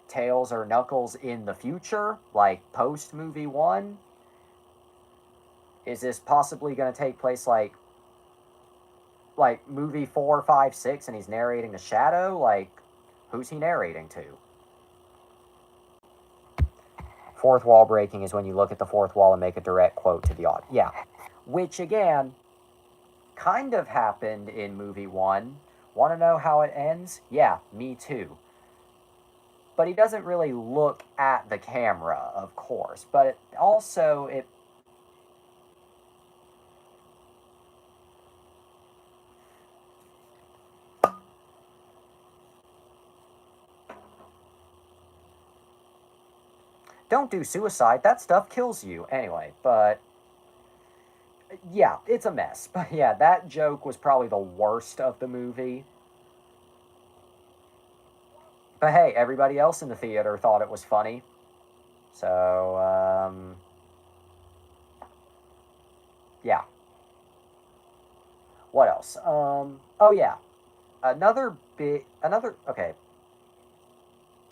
Tails or Knuckles in the future, like post movie one? Is this possibly going to take place like movie 4, 5, 6, and he's narrating to Shadow? Like, who's he narrating to? Fourth wall breaking is when you look at the fourth wall and make a direct quote to the audience. Yeah. Which, again, kind of happened in movie 1. Want to know how it ends? Yeah, me too. But he doesn't really look at the camera, of course. But it don't do suicide. That stuff kills you. Anyway, but yeah, it's a mess. But yeah, that joke was probably the worst of the movie. But hey, everybody else in the theater thought it was funny. So, yeah. What else? Oh yeah. Okay.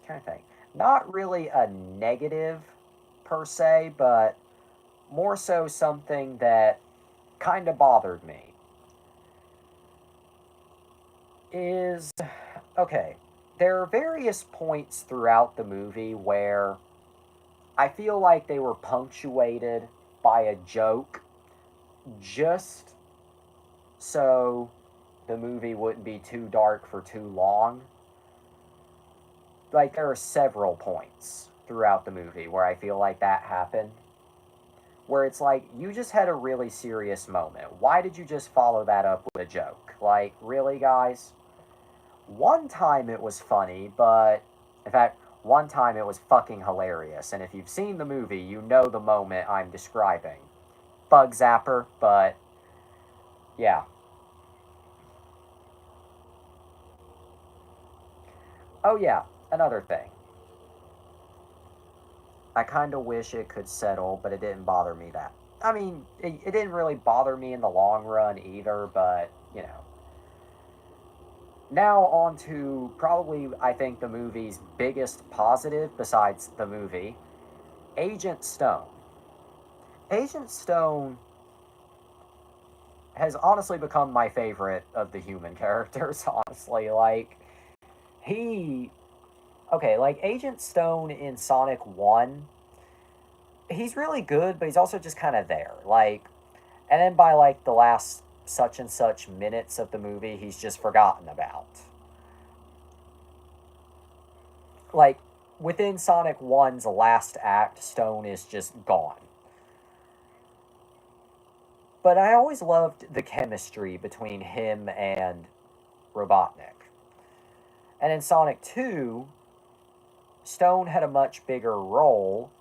Trying to think. Not really a negative per se, but more so something that kind of bothered me. Is, okay, there are various points throughout the movie where I feel like they were punctuated by a joke just so the movie wouldn't be too dark for too long. Like, there are several points throughout the movie where I feel like that happened. Where it's like, you just had a really serious moment. Why did you just follow that up with a joke? Like, really, guys? One time it was funny, but in fact, one time it was fucking hilarious. And if you've seen the movie, you know the moment I'm describing. Bug Zapper, but yeah. Oh, yeah, another thing. I kind of wish it could settle, but it didn't bother me that. I mean, it didn't really bother me in the long run either, but, Now, on to probably, I think, the movie's biggest positive besides the movie, Agent Stone. Agent Stone has honestly become my favorite of the human characters, honestly. Like, he. Okay, like, Agent Stone in Sonic 1, he's really good, but he's also just kind of there. Like, and then by, like, the last such and such minutes of the movie, he's just forgotten about. Like, within Sonic 1's last act, Stone is just gone. But I always loved the chemistry between him and Robotnik. And in Sonic 2, Stone had a much bigger role.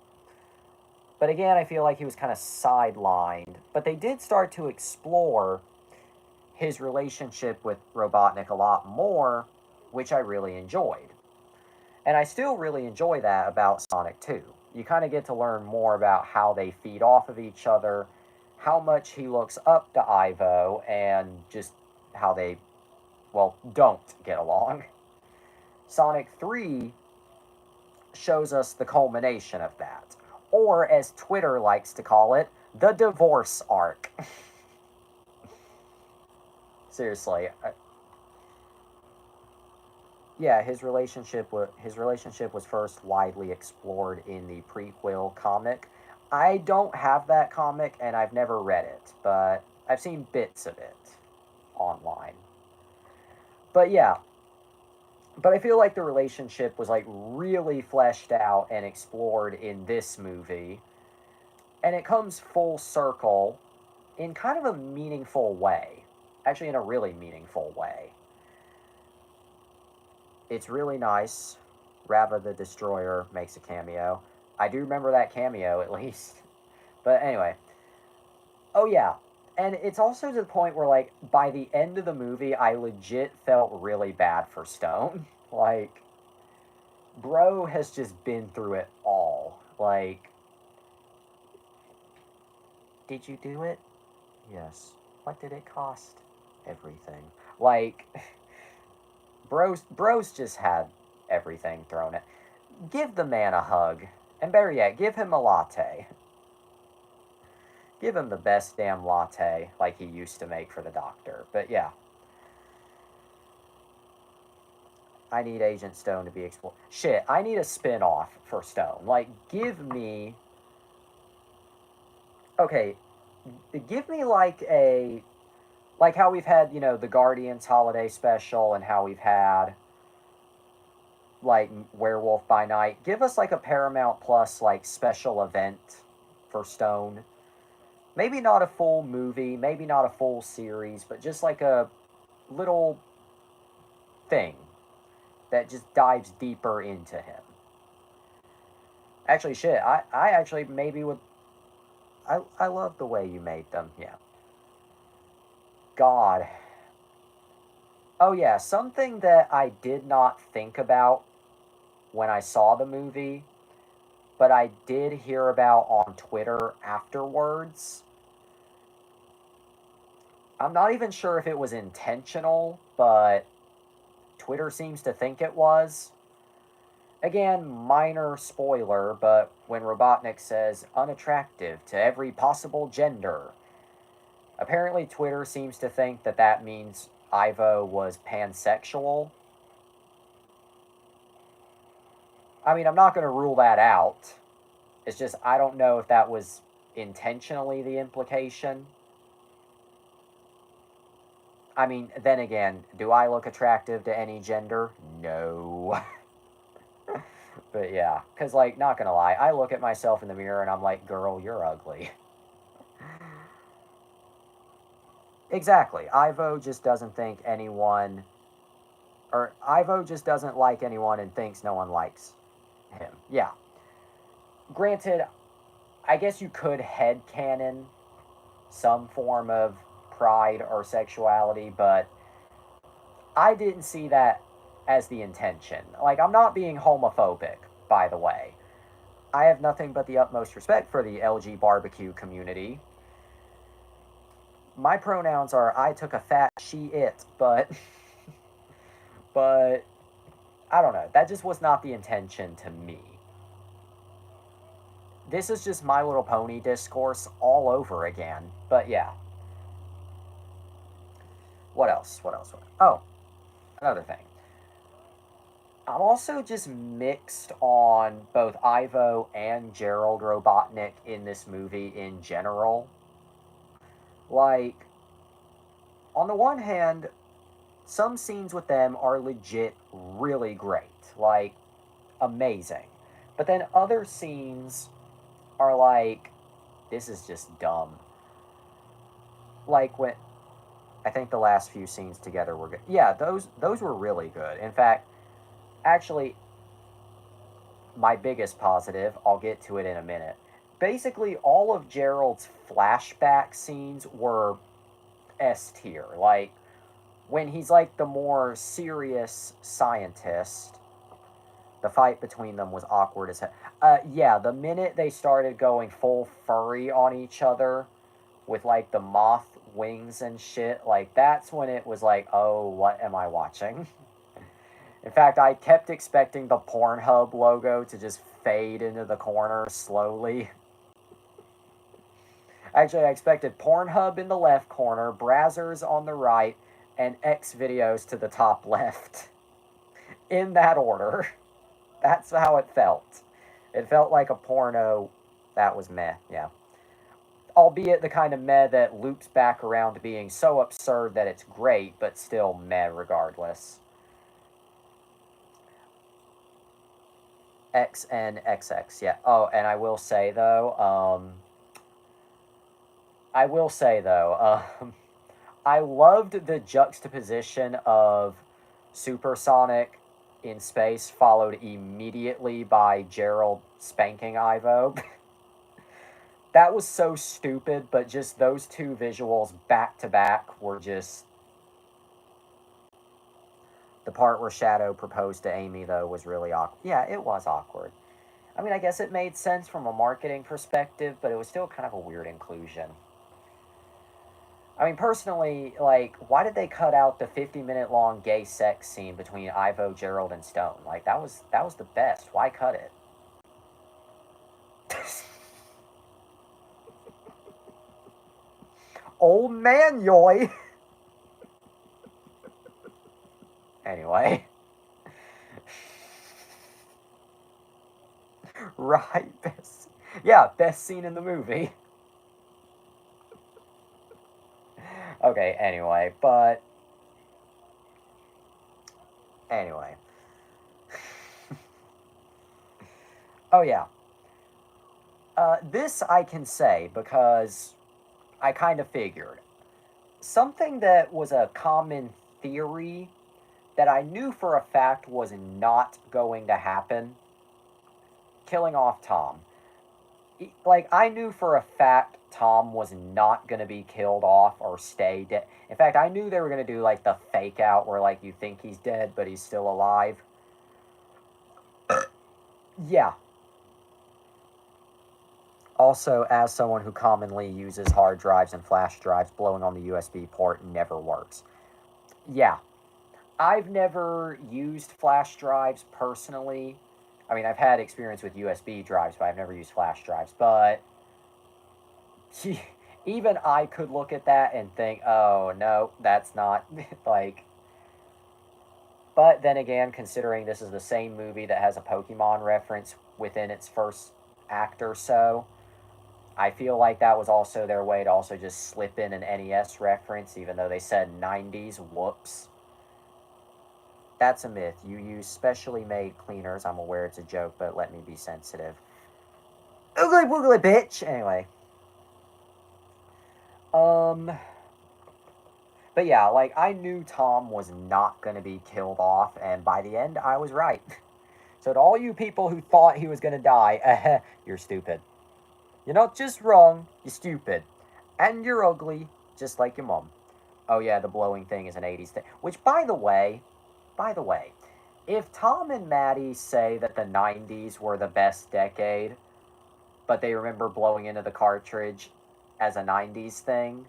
But again, I feel like he was kind of sidelined. But they did start to explore his relationship with Robotnik a lot more, which I really enjoyed. And I still really enjoy that about Sonic 2. You kind of get to learn more about how they feed off of each other, how much he looks up to Ivo, and just how they, well, don't get along. Sonic 3 shows us the culmination of that. Or, as Twitter likes to call it, the divorce arc. Seriously. Yeah, his relationship was first widely explored in the prequel comic. I don't have that comic and I've never read it, but I've seen bits of it online. But yeah, but I feel like the relationship was like really fleshed out and explored in this movie, and it comes full circle in kind of a meaningful way. Actually, in a really meaningful way. It's really nice. Rava the Destroyer makes a cameo. I do remember that cameo at least. But anyway, oh yeah. And it's also to the point where, like, by the end of the movie, I legit felt really bad for Stone. Like, bro has just been through it all. Like, did you do it? Yes. What did it cost? Everything. Like, bro's just had everything thrown at. Give the man a hug, and better yet, give him a latte. Give him the best damn latte like he used to make for the doctor. But yeah, I need Agent Stone to be explored. Shit, I need a spin-off for Stone. Like, give me. Okay, give me like a. Like how we've had, the Guardians holiday special and how we've had like Werewolf by Night. Give us like a Paramount Plus like special event for Stone. Maybe not a full movie, maybe not a full series, but just like a little thing that just dives deeper into him. Actually, shit, I actually maybe would. I love the way you made them. Yeah. God. Oh, yeah, something that I did not think about when I saw the movie, but I did hear about on Twitter afterwards. I'm not even sure if it was intentional, but Twitter seems to think it was. Again, minor spoiler, but when Robotnik says unattractive to every possible gender, apparently Twitter seems to think that that means Ivo was pansexual. I mean, I'm not going to rule that out. It's just, I don't know if that was intentionally the implication. I mean, then again, do I look attractive to any gender? No. But yeah, because, like, not gonna lie, I look at myself in the mirror and I'm like, girl, you're ugly. Exactly. Ivo just doesn't think anyone, or Ivo just doesn't like anyone and thinks no one likes him. Yeah. Granted, I guess you could headcanon some form of pride or sexuality, but I didn't see that as the intention. Like, I'm not being homophobic, by the way. I have nothing but the utmost respect for the LG barbecue community. My pronouns are I took a fat she it, but but I don't know. That just was not the intention to me. This is just My Little Pony discourse all over again. But yeah. What else? What else? Oh, another thing. I'm also just mixed on both Ivo and Gerald Robotnik in this movie in general. Like, on the one hand, some scenes with them are legit really great. Like, amazing. But then other scenes are like, this is just dumb. Like when I think the last few scenes together were good. Yeah, those were really good. In fact, actually, my biggest positive, I'll get to it in a minute. Basically, all of Gerald's flashback scenes were S tier. Like, when he's like the more serious scientist, the fight between them was awkward as hell. Yeah, the minute they started going full furry on each other with like the moth wings and shit, like that's when it was like, oh, what am I watching? In fact, I kept expecting the Pornhub logo to just fade into the corner slowly. Actually, I expected Pornhub in the left corner, Brazzers on the right, and X videos to the top left. In that order. That's how it felt. It felt like a porno that was meh, yeah. Albeit the kind of meh that loops back around to being so absurd that it's great, but still meh regardless. X and XX, yeah. Oh, and I will say though, I loved the juxtaposition of Supersonic in space, followed immediately by Gerald spanking Ivo. That was so stupid, but just those two visuals back to back were just. The part where Shadow proposed to Amy, though, was really awkward. Yeah, it was awkward. I mean, I guess it made sense from a marketing perspective, but it was still kind of a weird inclusion. I mean, personally, like, why did they cut out the 50-minute long gay sex scene between Ivo, Gerald, and Stone? Like, that was the best. Why cut it? Old man yoy. Anyway. Right, best. Yeah, best scene in the movie. Okay, anyway, but. Anyway. Oh, yeah. This I can say because I kind of figured. Something that was a common theory that I knew for a fact was not going to happen, killing off Tom. Like, I knew for a fact Tom was not going to be killed off or stay dead. In fact, I knew they were going to do, like, the fake out where, like, you think he's dead, but he's still alive. Yeah. Also, as someone who commonly uses hard drives and flash drives, blowing on the USB port never works. Yeah. I've never used flash drives personally. I mean, I've had experience with USB drives, but I've never used flash drives. But even I could look at that and think, oh, no, that's not, like. But then again, considering this is the same movie that has a Pokemon reference within its first act or so, I feel like that was also their way to also just slip in an NES reference, even though they said 90s. Whoops. That's a myth. You use specially made cleaners. I'm aware it's a joke, but let me be sensitive. Oogly woogly bitch! Anyway. But yeah, like, I knew Tom was not going to be killed off, and by the end, I was right. So to all you people who thought he was going to die, you're stupid. You're not just wrong, you're stupid. And you're ugly, just like your mom. Oh yeah, the blowing thing is an 80s thing. Which, by the way, if Tom and Maddie say that the 90s were the best decade, but they remember blowing into the cartridge as a 90s thing,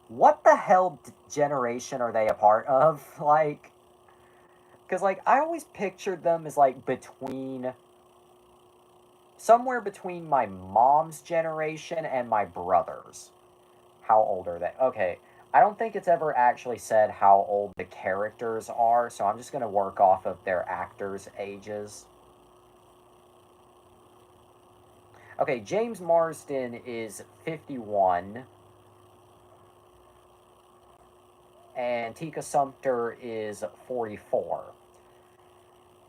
what the hell generation are they a part of? Like, because, like, I always pictured them as, like, somewhere between my mom's generation and my brother's. How old are they? Okay, I don't think it's ever actually said how old the characters are, so I'm just going to work off of their actors' ages. Okay, James Marsden is 51. And Tika Sumpter is 44.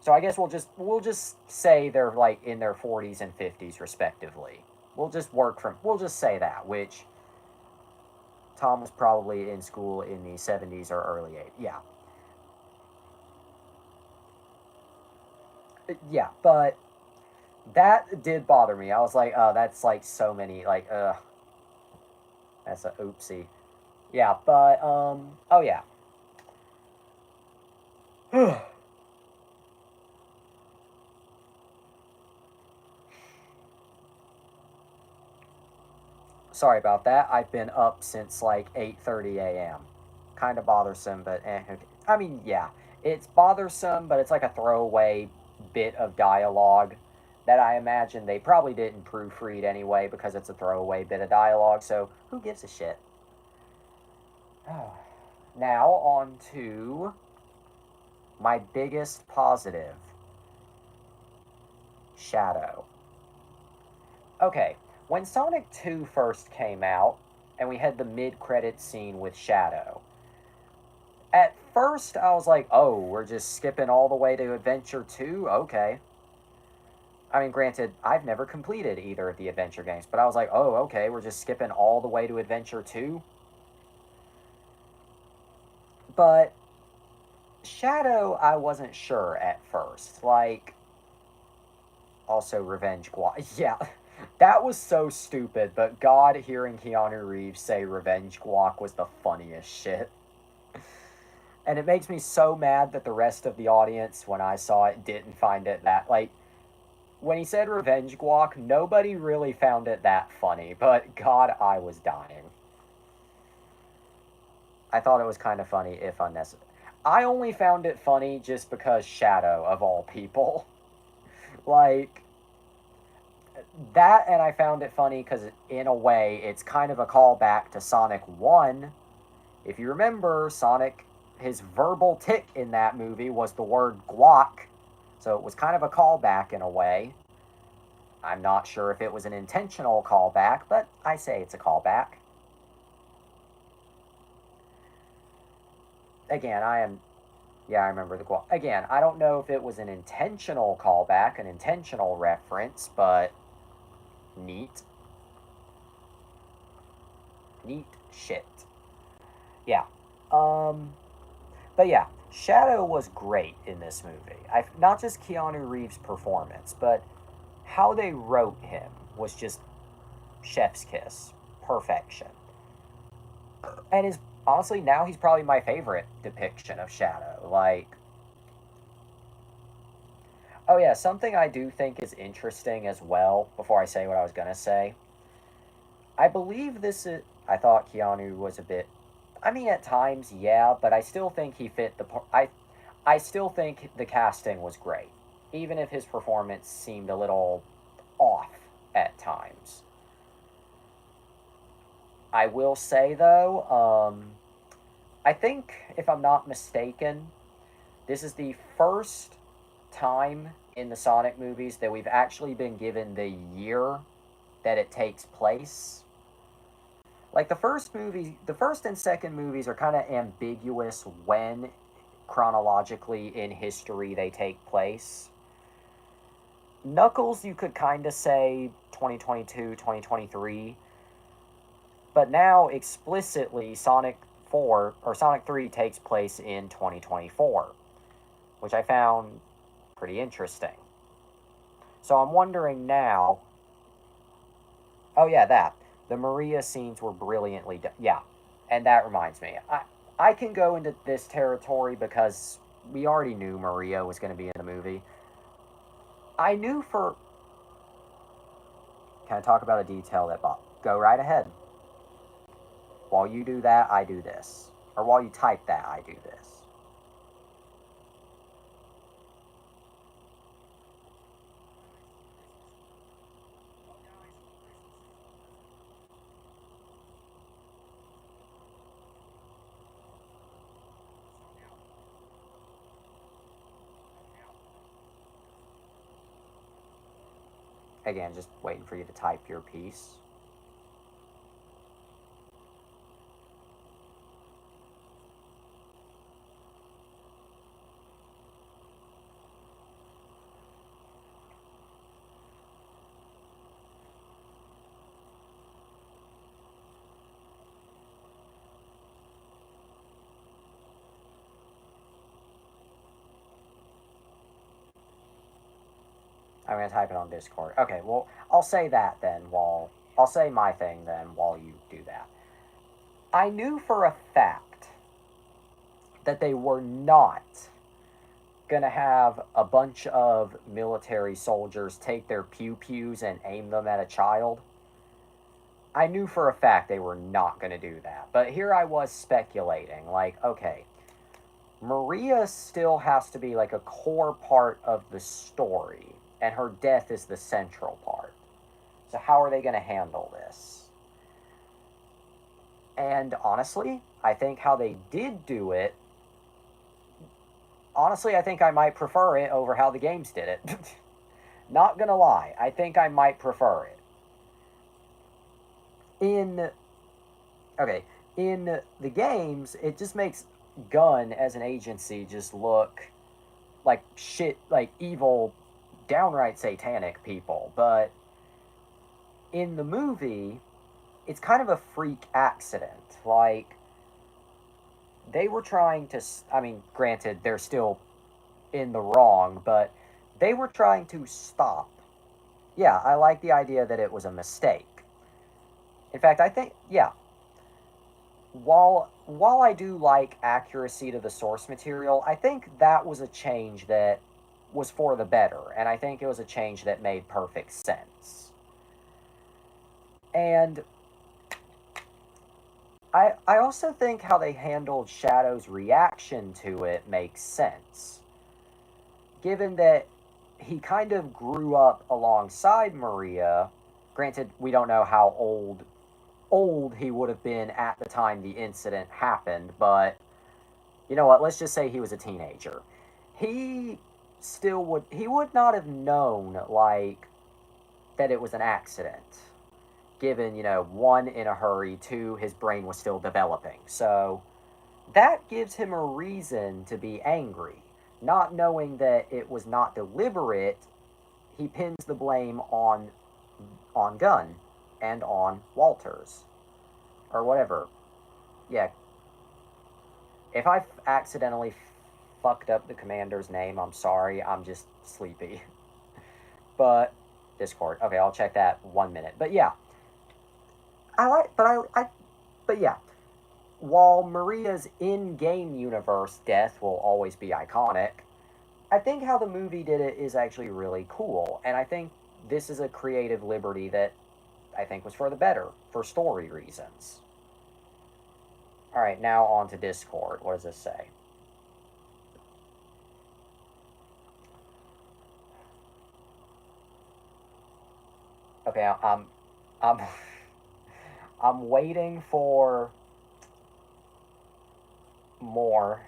So I guess we'll just say they're like in their 40s and 50s respectively. We'll just say that, which Tom was probably in school in the 70s or early 80s. Yeah. Yeah, but that did bother me. I was like, oh, that's like so many, like, that's a oopsie. Yeah, but, oh yeah. Sorry about that. I've been up since like 8:30 a.m. Kind of bothersome, but I mean, yeah, it's bothersome, but it's like a throwaway bit of dialogue that I imagine they probably didn't proofread anyway because it's a throwaway bit of dialogue. So who gives a shit? Oh. Now on to my biggest positive, Shadow. Okay, when Sonic 2 first came out, and we had the mid-credit scene with Shadow, at first I was like, oh, we're just skipping all the way to Adventure 2? Okay. I mean, granted, I've never completed either of the adventure games, but I was like, oh, okay, we're just skipping all the way to Adventure 2? But Shadow, I wasn't sure at first. Like, also Revenge Guac. Yeah, that was so stupid, but God, hearing Keanu Reeves say Revenge Guac was the funniest shit. And it makes me so mad that the rest of the audience, when I saw it, didn't find it that, like, when he said Revenge Guac, nobody really found it that funny, but God, I was dying. I thought it was kind of funny, if unnecessary. I only found it funny just because Shadow, of all people. Like, that, and I found it funny because, in a way, it's kind of a callback to Sonic 1. If you remember, Sonic, his verbal tick in that movie was the word guac, so it was kind of a callback in a way. I'm not sure if it was an intentional callback, but I say it's a callback. Again, yeah, I remember the quote. Again, I don't know if it was an intentional callback, an intentional reference, but neat. Neat shit. Yeah. Um, but yeah, Shadow was great in this movie. Not just Keanu Reeves' performance, but how they wrote him was just chef's kiss. Perfection. And is honestly now he's probably my favorite depiction of Shadow. Like, oh yeah, something I do think is interesting as well, before I say what I was gonna say. I believe this is I thought Keanu was a bit, I mean at times, yeah, but I still think he fit the I still think the casting was great. Even if his performance seemed a little off at times. I will say though, I think if I'm not mistaken, this is the first time in the Sonic movies that we've actually been given the year that it takes place. Like the first and second movies are kind of ambiguous when chronologically in history they take place. Knuckles, you could kind of say 2022, 2023, but now explicitly Sonic 4 or Sonic 3 takes place in 2024, which I found pretty interesting. So I'm wondering now. Oh yeah, that the Maria scenes were brilliantly done. Yeah, and that reminds me, I can go into this territory because we already knew Maria was going to be in the movie. I knew for. Can I talk about a detail that Bob? Go right ahead. While you do that, I do this, or while you type that, I do this. Again, just waiting for you to type your piece. I'm gonna type it on Discord. Okay, well, I'll say that then while I'll say my thing then while you do that. I knew for a fact that they were not gonna have a bunch of military soldiers take their pew pews and aim them at a child. I knew for a fact they were not gonna do that. But here I was speculating, like, okay, Maria still has to be like a core part of the story, and her death is the central part. So how are they gonna handle this? And honestly, I think how they did do it, honestly, I think I might prefer it over how the games did it. Not gonna lie, I think I might prefer it. In okay, in the games, it just makes Gun as an agency just look like shit, like evil, downright satanic people. But in the movie, it's kind of a freak accident. Like, they were trying to, I mean, granted, they're still in the wrong, but they were trying to stop. Yeah, I like the idea that it was a mistake. In fact, I think, yeah, while I do like accuracy to the source material, I think that was a change that was for the better, and I think it was a change that made perfect sense. And I also think how they handled Shadow's reaction to it makes sense. Given that he kind of grew up alongside Maria, granted we don't know how old he would have been at the time the incident happened, but you know what, let's just say he was a teenager. He he would not have known like that it was an accident. Given, one, in a hurry, two, his brain was still developing. So that gives him a reason to be angry. Not knowing that it was not deliberate, he pins the blame on Gunn and on Walters or whatever. Yeah, if I accidentally fucked up the commander's name, I'm sorry. I'm just sleepy. But Discord. Okay, I'll check that 1 minute. But yeah, I like. But yeah, while Maria's in-game universe death will always be iconic, I think how the movie did it is actually really cool, and I think this is a creative liberty that I think was for the better, for story reasons. All right, now on to Discord. What does this say? Okay, I'm, I'm waiting for more.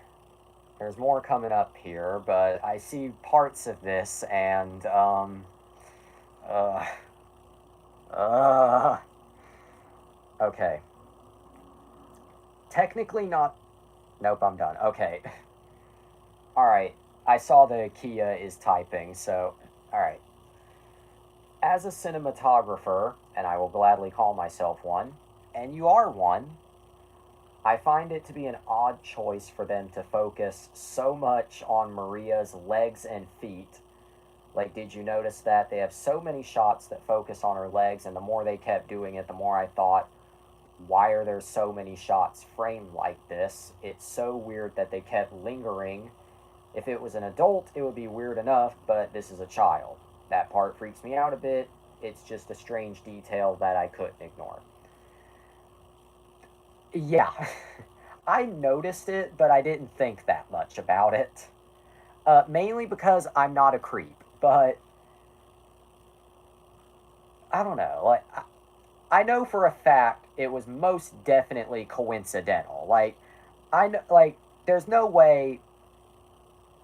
There's more coming up here, but I see parts of this and uh, uh, okay. Technically not. Nope, I'm done. Okay. All right. I saw the Kia is typing, so all right. As a cinematographer, and I will gladly call myself one, and you are one, I find it to be an odd choice for them to focus so much on Maria's legs and feet. Like, did you notice that they have so many shots that focus on her legs, and the more they kept doing it, the more I thought, why are there so many shots framed like this? It's so weird that they kept lingering. If it was an adult, it would be weird enough, but this is a child. That part freaks me out a bit. It's just a strange detail that I couldn't ignore. Yeah, I noticed it, but I didn't think that much about it. Mainly because I'm not a creep, but I don't know. Like, I know for a fact it was most definitely coincidental. Like, I know, like, there's no way.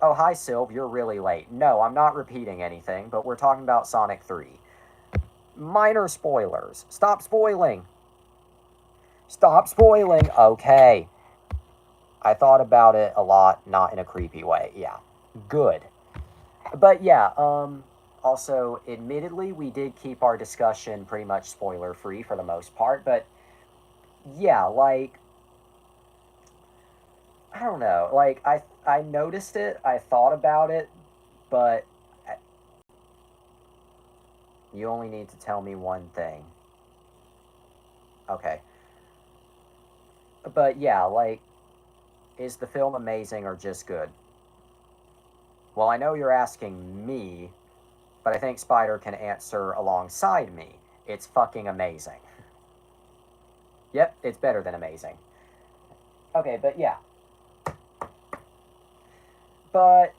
Oh, hi, Sylv, you're really late. No, I'm not repeating anything, but we're talking about Sonic 3. Minor spoilers. Stop spoiling. Stop spoiling. Okay. I thought about it a lot, not in a creepy way. Yeah. Good. But yeah, also, admittedly, we did keep our discussion pretty much spoiler free for the most part, but yeah, like, I don't know. Like, I noticed it, I thought about it, but you only need to tell me one thing. Okay. But yeah, like, is the film amazing or just good? Well, I know you're asking me, but I think Spider can answer alongside me. It's fucking amazing. Yep, it's better than amazing. Okay, but yeah. But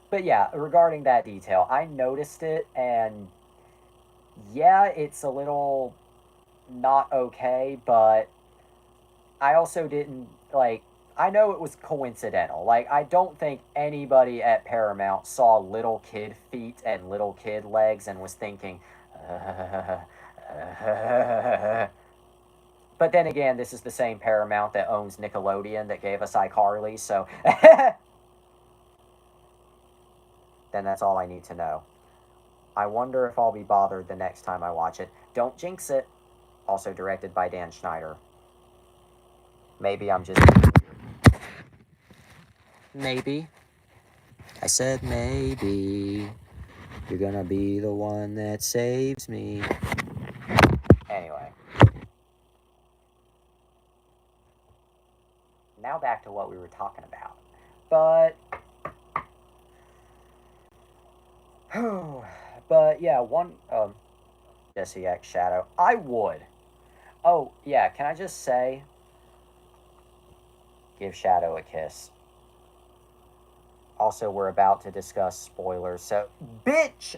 but yeah, regarding that detail, I noticed it and yeah, it's a little not okay, but I also didn't, like, I know it was coincidental. Like, I don't think anybody at Paramount saw little kid feet and little kid legs and was thinking, but then again, this is the same Paramount that owns Nickelodeon that gave us iCarly, so then that's all I need to know. I wonder if I'll be bothered the next time I watch it. Don't jinx it. Also directed by Dan Schneider. Maybe I'm just. Maybe. I said maybe. You're gonna be the one that saves me. Anyway. Now back to what we were talking about. But. But yeah, one. Jesse X Shadow. I would. Oh, yeah, can I just say. Give Shadow a kiss. Also, we're about to discuss spoilers, so. Bitch!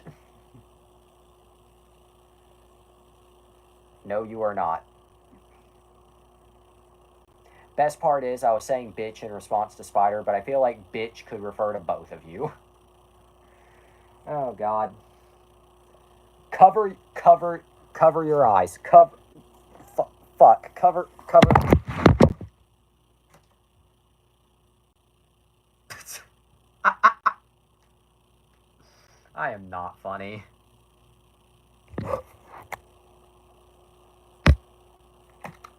No, you are not. Best part is, I was saying bitch in response to Spider, but I feel like bitch could refer to both of you. Oh, God. Cover your eyes. Fuck. Cover. I am not funny.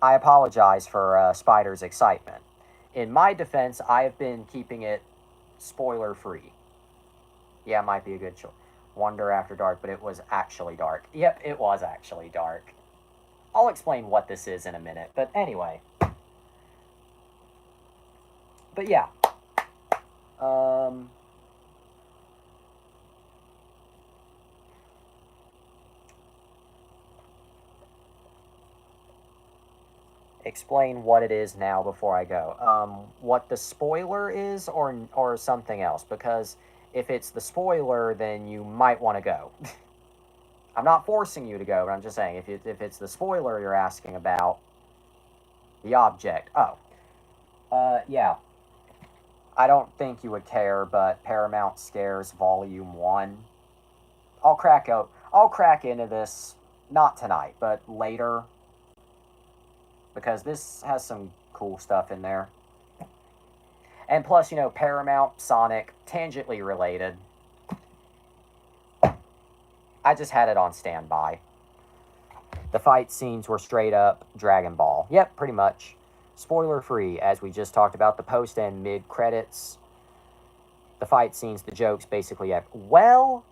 I apologize for Spider's excitement. In my defense, I have been keeping it spoiler free. Yeah, it might be a good choice. Wonder After Dark, but it was actually dark. Yep, it was actually dark. I'll explain what this is in a minute, but anyway. But yeah. Explain what it is now before I go. What the spoiler is, or something else, because if it's the spoiler, then you might want to go. I'm not forcing you to go, but I'm just saying if it's the spoiler you're asking about, the object. Oh, yeah. I don't think you would care, but Paramount Scares Volume 1. I'll crack into this, not tonight, but later, because this has some cool stuff in there. And plus, Paramount, Sonic, tangentially related. I just had it on standby. The fight scenes were straight up Dragon Ball. Yep, pretty much. Spoiler free, as we just talked about the post and mid credits. The fight scenes, the jokes, basically. Well,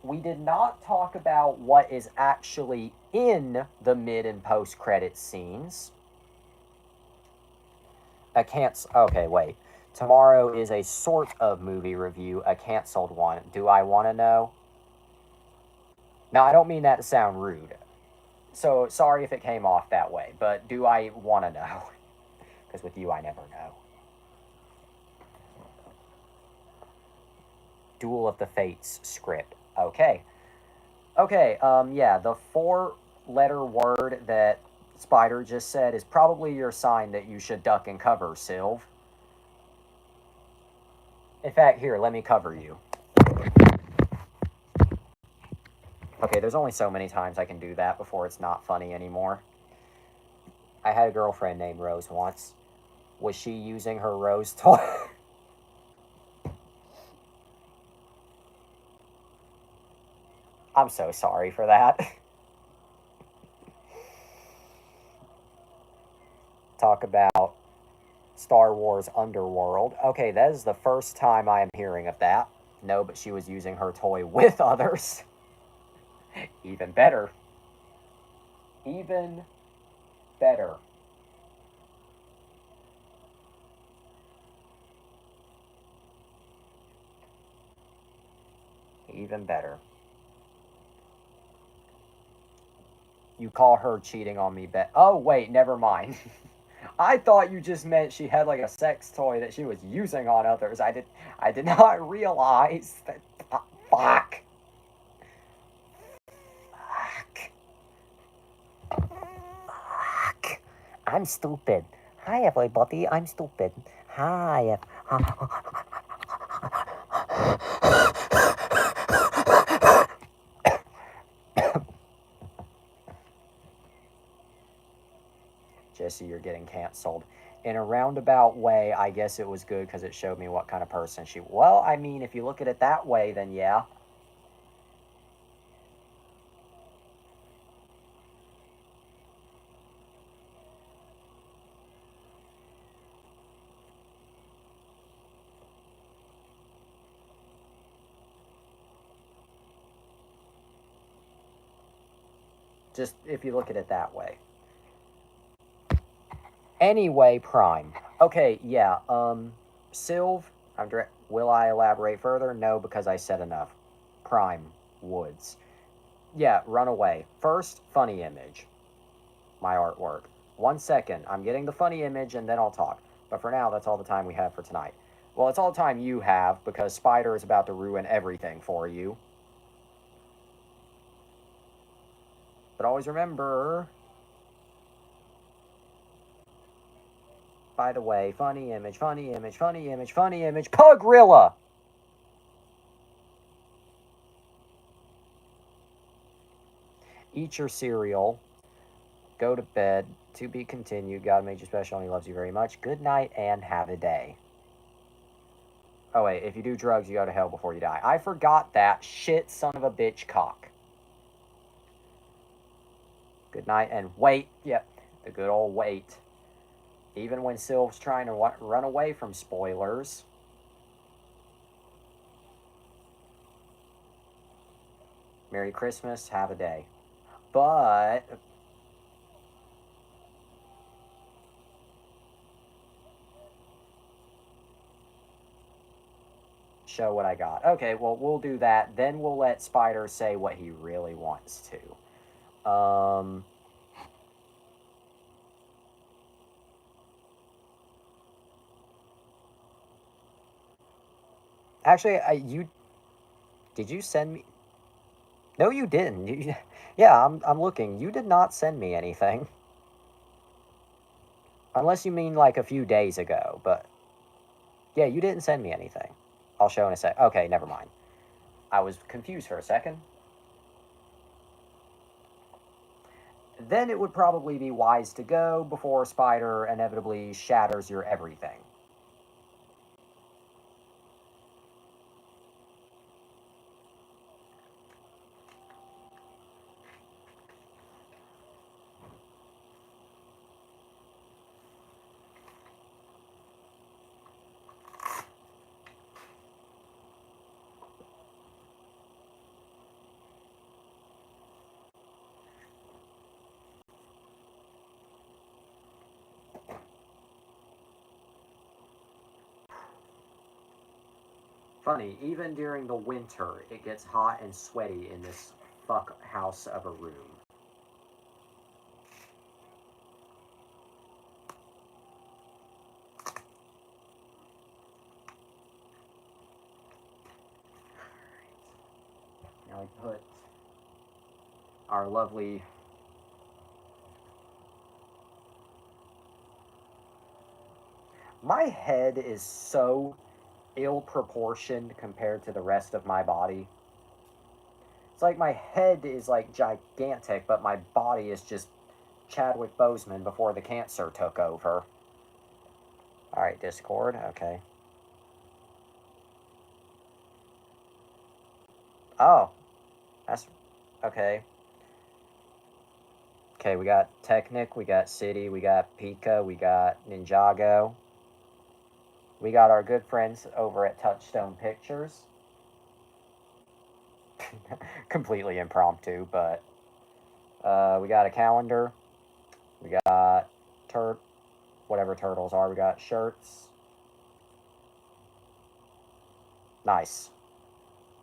we did not talk about what is actually in the mid and post credit scenes. Okay, wait. Tomorrow is a sort of movie review, a canceled one. Do I want to know? Now, I don't mean that to sound rude. So, sorry if it came off that way, but do I want to know? Because with you, I never know. Duel of the Fates script. Okay. Okay, yeah, the 4-letter word that Spider just said is probably your sign that you should duck and cover, Sylv. In fact, here, let me cover you. Okay, there's only so many times I can do that before it's not funny anymore. I had a girlfriend named Rose once. Was she using her Rose toy? I'm so sorry for that. Talk about Star Wars Underworld. Okay, that is the first time I am hearing of that. No, but she was using her toy with others. Even better. Even better. Even better. You call her cheating on me, Oh, wait, never mind. I thought you just meant she had like a sex toy that she was using on others. I did not realize that. Fuck. Fuck. Fuck. I'm stupid. Hi, everybody. I'm stupid. Hi. Jesse, you're getting canceled. In a roundabout way, I guess it was good because it showed me what kind of person she. Well, I mean, if you look at it that way, then yeah. Just if you look at it that way. Anyway, Prime. Okay, yeah. Sylv. Will I elaborate further? No, because I said enough. Prime Woods. Yeah, run away. First, funny image. My artwork. 1 second. I'm getting the funny image and then I'll talk. But for now, that's all the time we have for tonight. Well, it's all the time you have because Spider is about to ruin everything for you. But always remember. By the way, funny image, funny image, funny image, funny image. Pugrilla! Eat your cereal. Go to bed. To be continued. God made you special and he loves you very much. Good night and have a day. Oh, wait. If you do drugs, you go to hell before you die. I forgot that. Shit, son of a bitch, cock. Good night and wait. Yep. The good old wait. Even when Sylv's trying to run away from spoilers. Merry Christmas. Have a day. But show what I got. Okay, well, we'll do that. Then we'll let Spider say what he really wants to. Actually, did you send me? No, you didn't. Yeah, I'm looking. You did not send me anything. Unless you mean like a few days ago, but yeah, you didn't send me anything. I'll show in a sec. Okay, never mind. I was confused for a second. Then it would probably be wise to go before Spider inevitably shatters your everything. Funny, even during the winter, it gets hot and sweaty in this fuck house of a room. Now we put our lovely. My head is so ill proportioned compared to the rest of my body. It's like my head is like gigantic, but my body is just Chadwick Boseman before the cancer took over. Alright, Discord, okay. Oh, that's okay. Okay, we got Technic, we got City, we got Pika, we got Ninjago. We got our good friends over at Touchstone Pictures. Completely impromptu, but we got a calendar. We got whatever turtles are. We got shirts. Nice.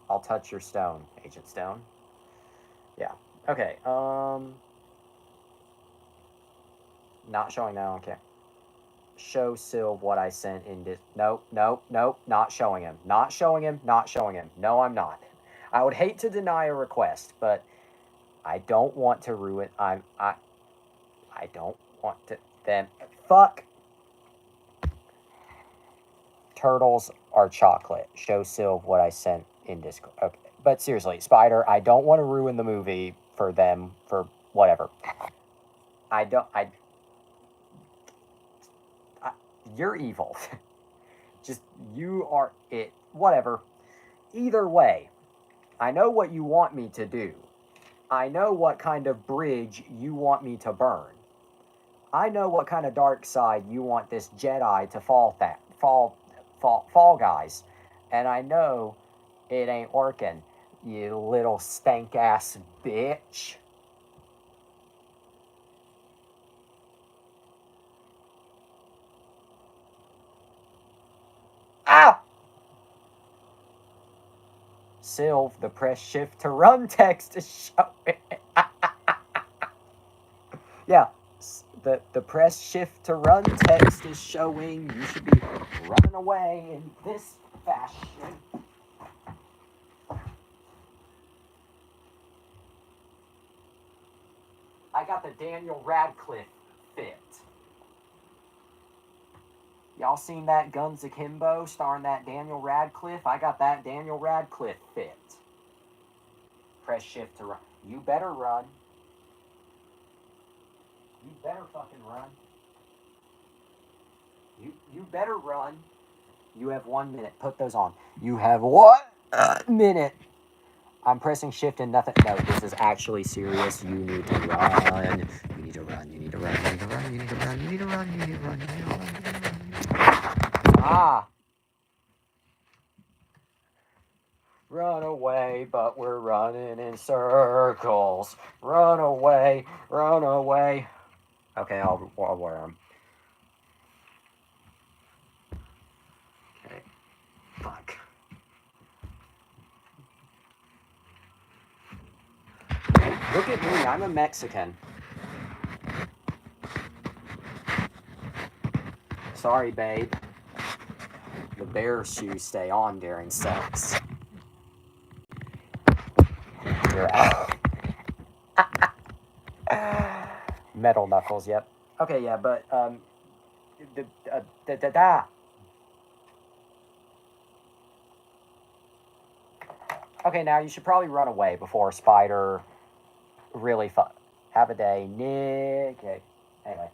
I'll touch your stone, Agent Stone. Yeah. Okay. Not showing now. Okay. Show Sylv what I sent in this. Nope. Nope. Nope. Not showing him. Not showing him. Not showing him. No, I'm not. I would hate to deny a request, but I don't want to ruin. I don't want to then fuck. Turtles are chocolate. Show Sylv what I sent in Discord. Okay. But seriously, Spider, I don't want to ruin the movie for them, for whatever. I don't, you're evil. Just, you are it. Whatever. Either way, I know what you want me to do. I know what kind of bridge you want me to burn. I know what kind of dark side you want this Jedi to fall guys. And I know it ain't working, you little stank ass bitch. Ah! Sylv, the press shift to run text is showing. Yeah, the press shift to run text is showing you should be running away in this fashion. I got the Daniel Radcliffe fit. Y'all seen that Guns Akimbo starring that Daniel Radcliffe? I got that Daniel Radcliffe fit. Press shift to run. You better run. You better fucking run. You better run. You have 1 minute. Put those on. You have 1 minute. I'm pressing shift and nothing. No, this is actually serious. You need to run. You need to run. You need to run. You need to run. You need to run. You need to run. You need to run. You need to run. You need to run. Ah. Run away, but we're running in circles. Run away. Run away. Okay, I'll wear them. Okay. Fuck. Look at me, I'm a Mexican. Sorry, babe. The bear shoes stay on during sex. You're out. Metal knuckles, yep. Okay, yeah, but, Okay, now you should probably run away before Spider really fun. Have a day, Nick. Okay, anyway.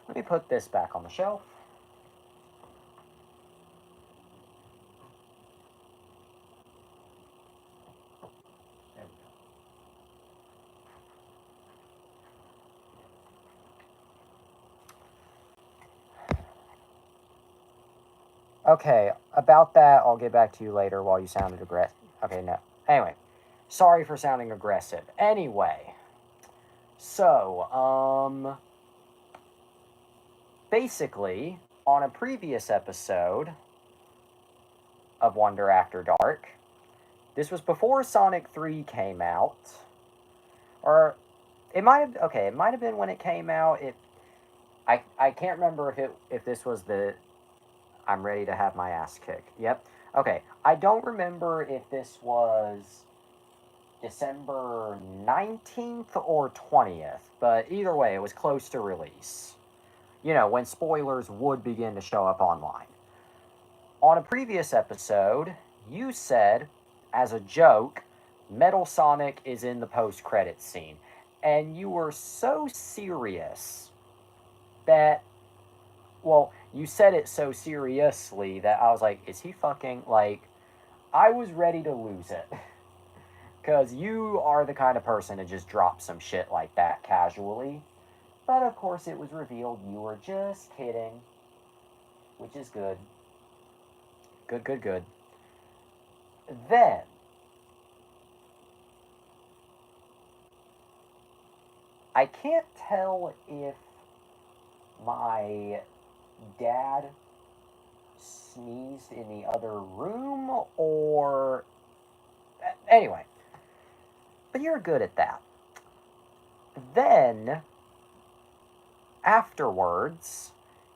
Let me put this back on the shelf. Okay, about that, I'll get back to you later while you sounded aggressive. Okay, no. Anyway, sorry for sounding aggressive. Anyway, so, basically, on a previous episode of Wonder After Dark, this was before Sonic 3 came out, or it might have been when it came out. I can't remember if this was the I'm ready to have my ass kicked. Yep. Okay. I don't remember if this was December 19th or 20th, but either way, it was close to release. You know, when spoilers would begin to show up online. On a previous episode, you said, as a joke, Metal Sonic is in the post-credits scene. And you were so serious that, well, you said it so seriously that I was like, is he fucking, like, I was ready to lose it. Because you are the kind of person to just drop some shit like that casually. But of course it was revealed you were just kidding. Which is good. Good, good, good. Then, I can't tell if my dad sneezed in the other room, or... Anyway. But you're good at that. Then, afterwards,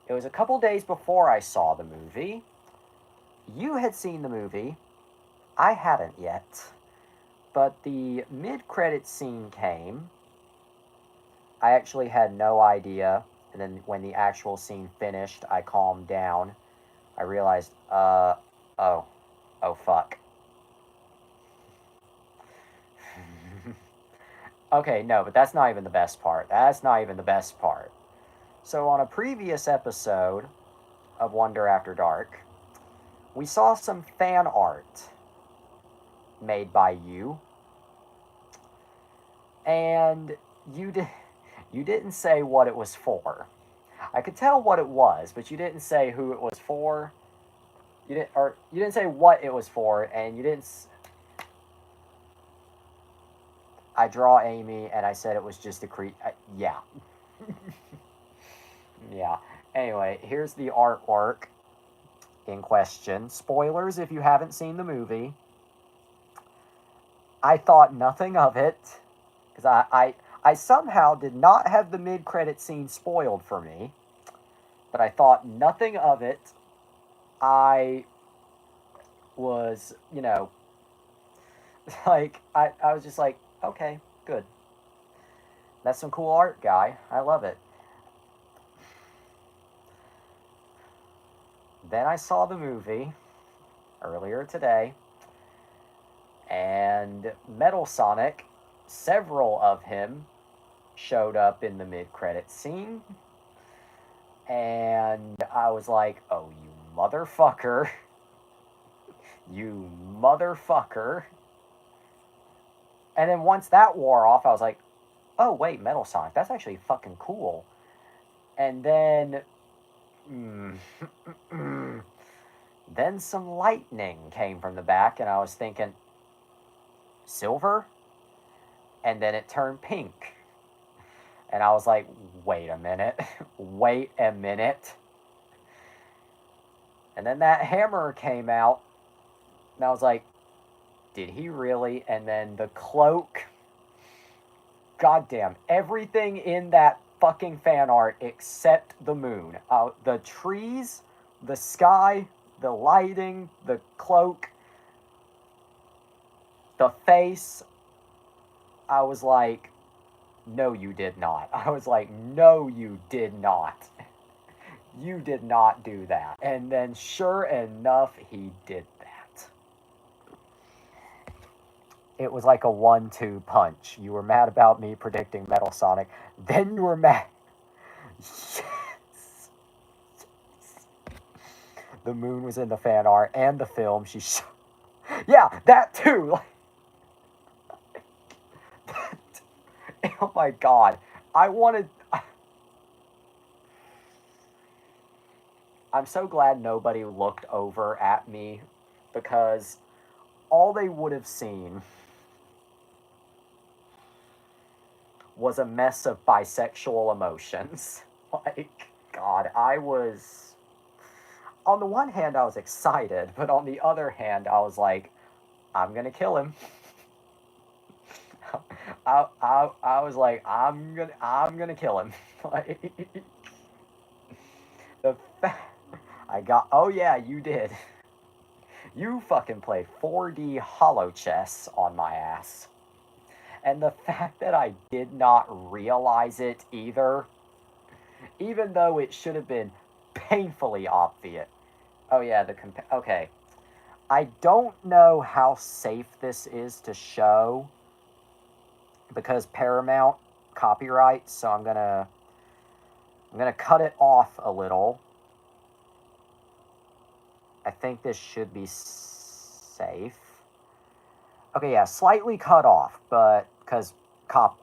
it was a couple days before I saw the movie. You had seen the movie. I hadn't yet. But the mid-credit scene came. I actually had no idea. And then when the actual scene finished, I calmed down. I realized, oh fuck. Okay, no, but that's not even the best part. That's not even the best part. So on a previous episode of Wonder After Dark, we saw some fan art made by you. And you didn't say what it was for. I could tell what it was, but you didn't say who it was for. You didn't say what it was for, and you didn't. I draw Amy, and I said it was just a yeah. Yeah. Anyway, here's the artwork in question. Spoilers if you haven't seen the movie. I thought nothing of it, because I somehow did not have the mid-credit scene spoiled for me, but I thought nothing of it. I was, like, I was just like, okay, good. That's some cool art, guy. I love it. Then I saw the movie earlier today, and Metal Sonic, several of him showed up in the mid-credit scene, and I was like, oh, you motherfucker. You motherfucker. And then once that wore off, I was like, oh, wait, Metal Sonic, that's actually fucking cool. And then... then some lightning came from the back, and I was thinking, silver? And then it turned pink. And I was like, wait a minute. Wait a minute. And then that hammer came out, and I was like, did he really? And then the cloak. Goddamn, everything in that fucking fan art except the moon. The trees, the sky, the lighting, the cloak, the face. I was like, no, you did not. I was like, no, you did not. You did not do that. And then sure enough, he did that. It was like a 1-2 punch. You were mad about me predicting Metal Sonic. Then you were mad. Yes. The moon was in the fan art and the film. Yeah, that too. Oh my god. I'm so glad nobody looked over at me, because all they would have seen was a mess of bisexual emotions. Like, God, on the one hand, I was excited, but on the other hand, I was like, I'm gonna kill him. I was like, I'm gonna kill him. Like, oh yeah, you did. You fucking played 4D hollow chess on my ass. And the fact that I did not realize it either, even though it should have been painfully obvious. Oh yeah, okay. I don't know how safe this is to show, because Paramount copyright, so I'm gonna cut it off a little. I think this should be safe. Okay, yeah, slightly cut off, but because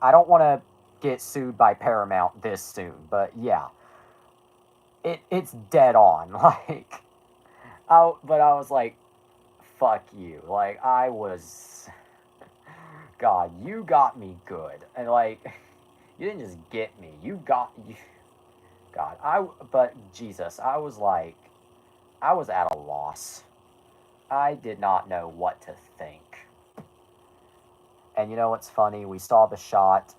I don't want to get sued by Paramount this soon, but yeah, it's dead on. Like, but I was like, fuck you. Like, God, you got me good, and like, you didn't just get me. God, but Jesus, I was like, I was at a loss. I did not know what to think. And you know what's funny? We saw the shot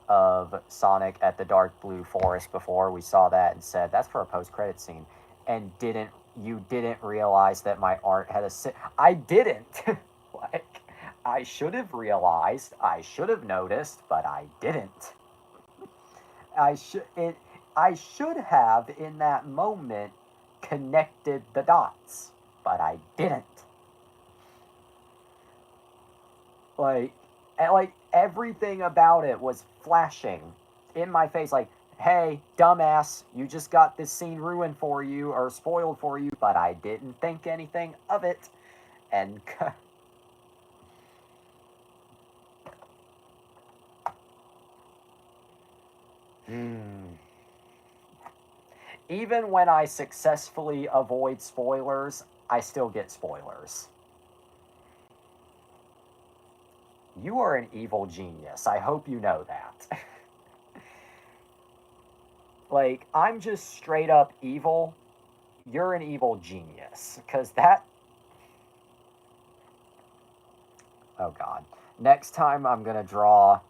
of Sonic at the dark blue forest before. We saw that and said, that's for a post-credit scene. And you didn't realize that my art had I didn't. Like, I should have realized, I should have noticed, but I didn't. I should it I should have in that moment connected the dots, but I didn't. Like, like everything about it was flashing in my face. Like, hey, dumbass, you just got this scene ruined for you or spoiled for you, but I didn't think anything of it. And hmm. Even when I successfully avoid spoilers, I still get spoilers. You are an evil genius. I hope you know that. Like, I'm just straight up evil. You're an evil genius. Because that. Oh, God. Next time I'm going to draw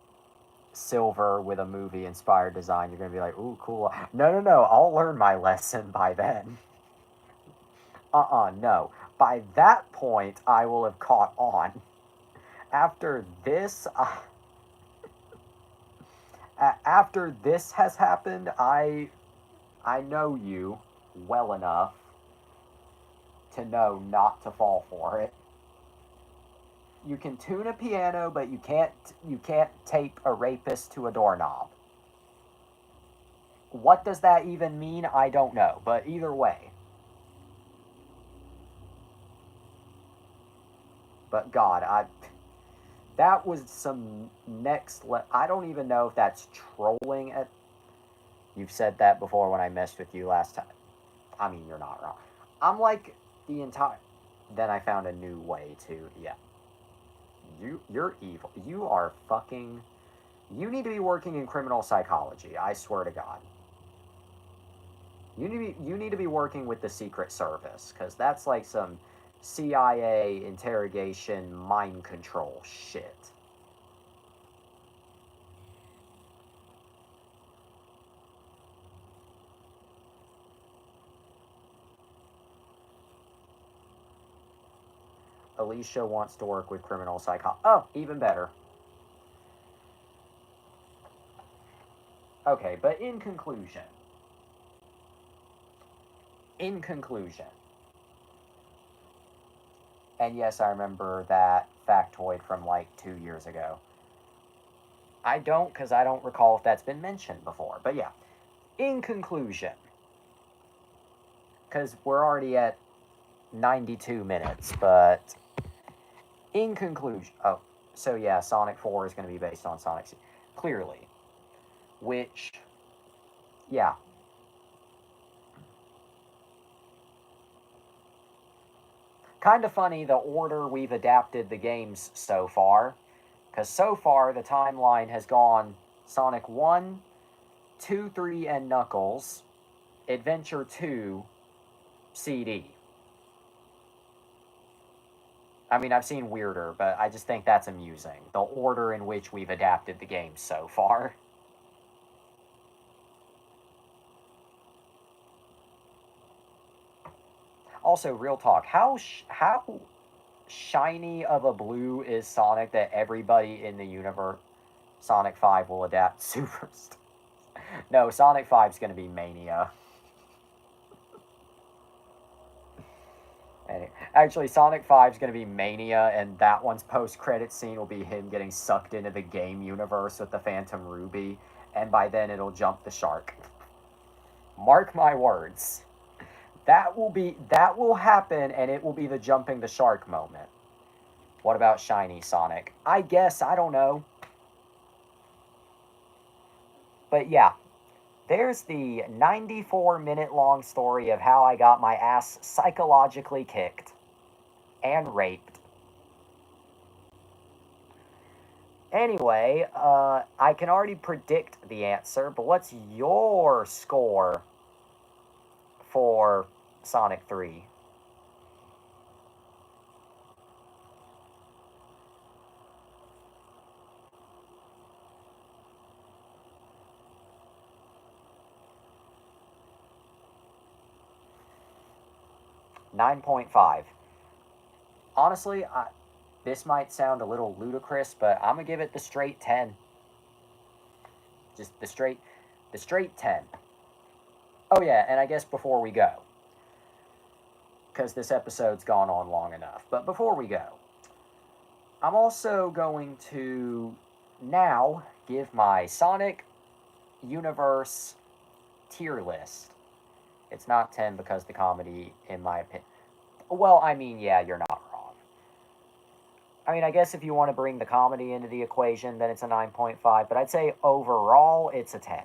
Silver with a movie inspired design, you're going to be like, ooh, cool. No, no, no. I'll learn my lesson by then. No. By that point, I will have caught on. After this, after this has happened, I know you well enough to know not to fall for it. You can tune a piano, but you can't tape a rapist to a doorknob. What does that even mean? I don't know, but either way. But God, I that was some I don't even know if that's trolling at. You've said that before when I messed with you last time. I mean, you're not wrong. I'm like the entire. Then I found a new way to. Yeah, you're evil. You are fucking. You need to be working in criminal psychology. I swear to God. You need to be working with the Secret Service because that's like some CIA interrogation mind control shit. Alicia wants to work with criminal psychology. Oh, even better. Okay, but in conclusion, and yes, I remember that factoid from like 2 years ago. I don't, because I don't recall if that's been mentioned before. But yeah, in conclusion, because we're already at 92 minutes, but in conclusion, oh, so yeah, Sonic 4 is going to be based on Sonic C. Clearly, which, yeah, kind of funny the order we've adapted the games so far, because so far the timeline has gone Sonic 1, 2, 3, and Knuckles, Adventure 2, CD. I mean, I've seen weirder, but I just think that's amusing. The order in which we've adapted the games so far. Also, real talk, how shiny of a blue is Sonic that everybody in the universe Sonic 5 will adapt super. No, Sonic 5 is going to be Mania. Actually, Sonic 5 is going to be Mania, and that one's post-credit scene will be him getting sucked into the game universe with the Phantom Ruby, and by then it'll jump the shark. Mark my words. That will happen, and it will be the jumping the shark moment. What about Shiny Sonic? I guess, I don't know. But yeah, there's the 94-minute long story of how I got my ass psychologically kicked and raped. Anyway, I can already predict the answer, but what's your score for Sonic 3. $9.5. Honestly, this might sound a little ludicrous, but I'm gonna give it the straight 10. Just the straight 10. Oh yeah, and I guess before we go, because this episode's gone on long enough, but before we go, I'm also going to now give my Sonic Universe tier list. It's not 10 because the comedy, in my opinion. Well, I mean, yeah, you're not wrong. I mean, I guess if you want to bring the comedy into the equation, then it's a 9.5, but I'd say overall it's a 10.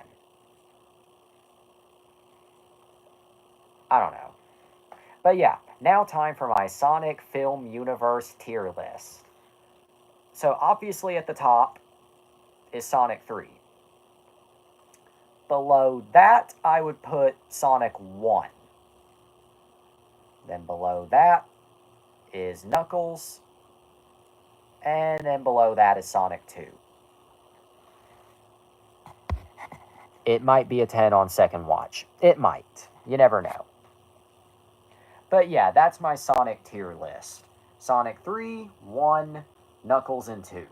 I don't know. But yeah, now time for my Sonic Film Universe tier list. So obviously at the top is Sonic 3. Below that, I would put Sonic 1. Then below that is Knuckles. And then below that is Sonic 2. It might be a 10 on second watch. It might. You never know. But yeah, that's my Sonic tier list. Sonic 3, 1, Knuckles, and 2.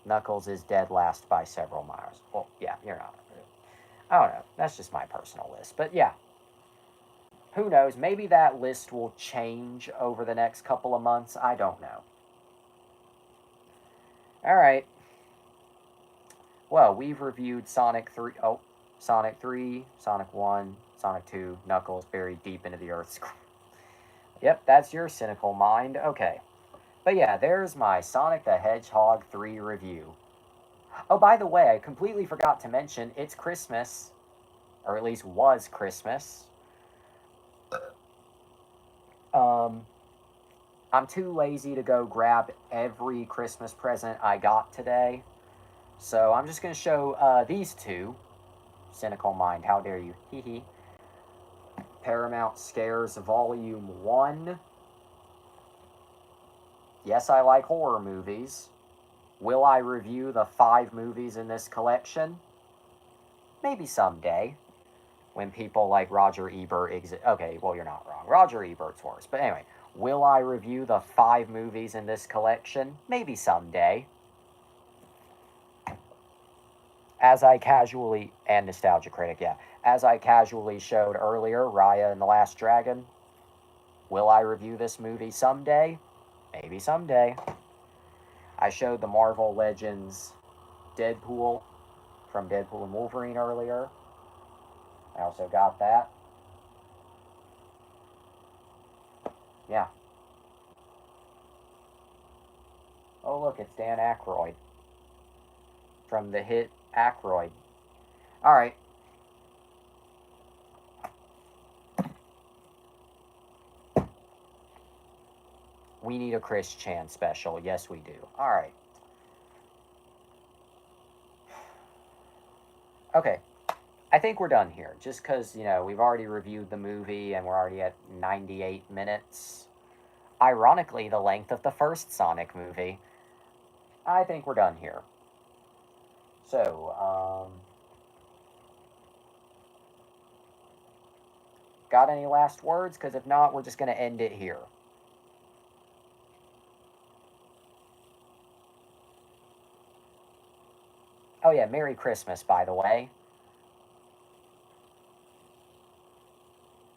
Knuckles is dead last by several miles. Well, yeah, you're not. I don't know. That's just my personal list. But yeah, who knows? Maybe that list will change over the next couple of months. I don't know. All right. Well, we've reviewed Sonic 3. Oh, Sonic 3, Sonic 1, Sonic 2, Knuckles buried deep into the earth. Yep, that's your cynical mind. Okay. But yeah, there's my Sonic the Hedgehog 3 review. Oh, by the way, I completely forgot to mention it's Christmas, or at least was Christmas. I'm too lazy to go grab every Christmas present I got today, so I'm just going to show these two. Cynical mind, how dare you? Hee hee. Paramount Scares Volume 1. Yes, I like horror movies. Will I review the 5 movies in this collection? Maybe someday. When people like Roger Ebert okay, well, you're not wrong. Roger Ebert's worse. But anyway, will I review the 5 movies in this collection? Maybe someday. As I casually, and Nostalgia Critic, yeah. As I casually showed earlier, Raya and the Last Dragon. Will I review this movie someday? Maybe someday. I showed the Marvel Legends Deadpool from Deadpool and Wolverine earlier. I also got that. Yeah. Oh, look, it's Dan Aykroyd from the hit Aykroyd. All right. We need a Chris Chan special. Yes, we do. All right. Okay. I think we're done here. Just because, we've already reviewed the movie and we're already at 98 minutes. Ironically, the length of the first Sonic movie. I think we're done here. So, got any last words? Because if not, we're just going to end it here. Oh yeah, Merry Christmas, by the way.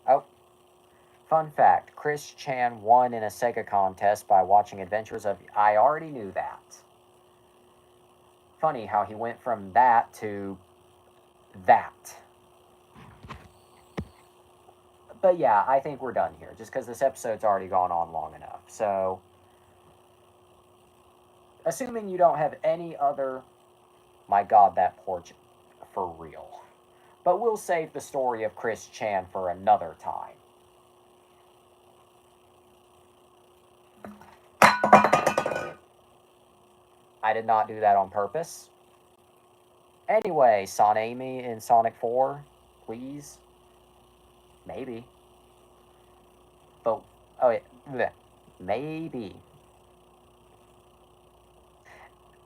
Oh, fun fact, Chris Chan won in a Sega contest by watching Adventures of... I already knew that. Funny how he went from that to that. But yeah, I think we're done here, just because this episode's already gone on long enough. So, assuming you don't have any other... My god, that porch, for real. But we'll save the story of Chris Chan for another time. I did not do that on purpose. Anyway, Son Amy in Sonic 4, please. Maybe. But, oh yeah, bleh. Maybe.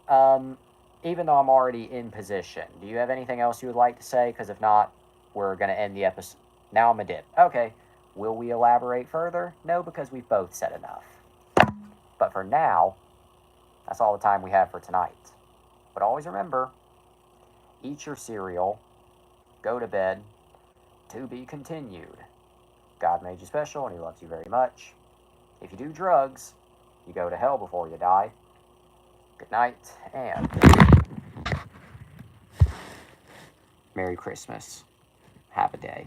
Um, even though I'm already in position, do you have anything else you would like to say? Because if not, we're going to end the episode. Now I'm a dip. Okay. Will we elaborate further? No, because we've both said enough. But for now, that's all the time we have for tonight. But always remember, eat your cereal, go to bed, to be continued. God made you special and he loves you very much. If you do drugs, you go to hell before you die. Good night and Merry Christmas. Have a day.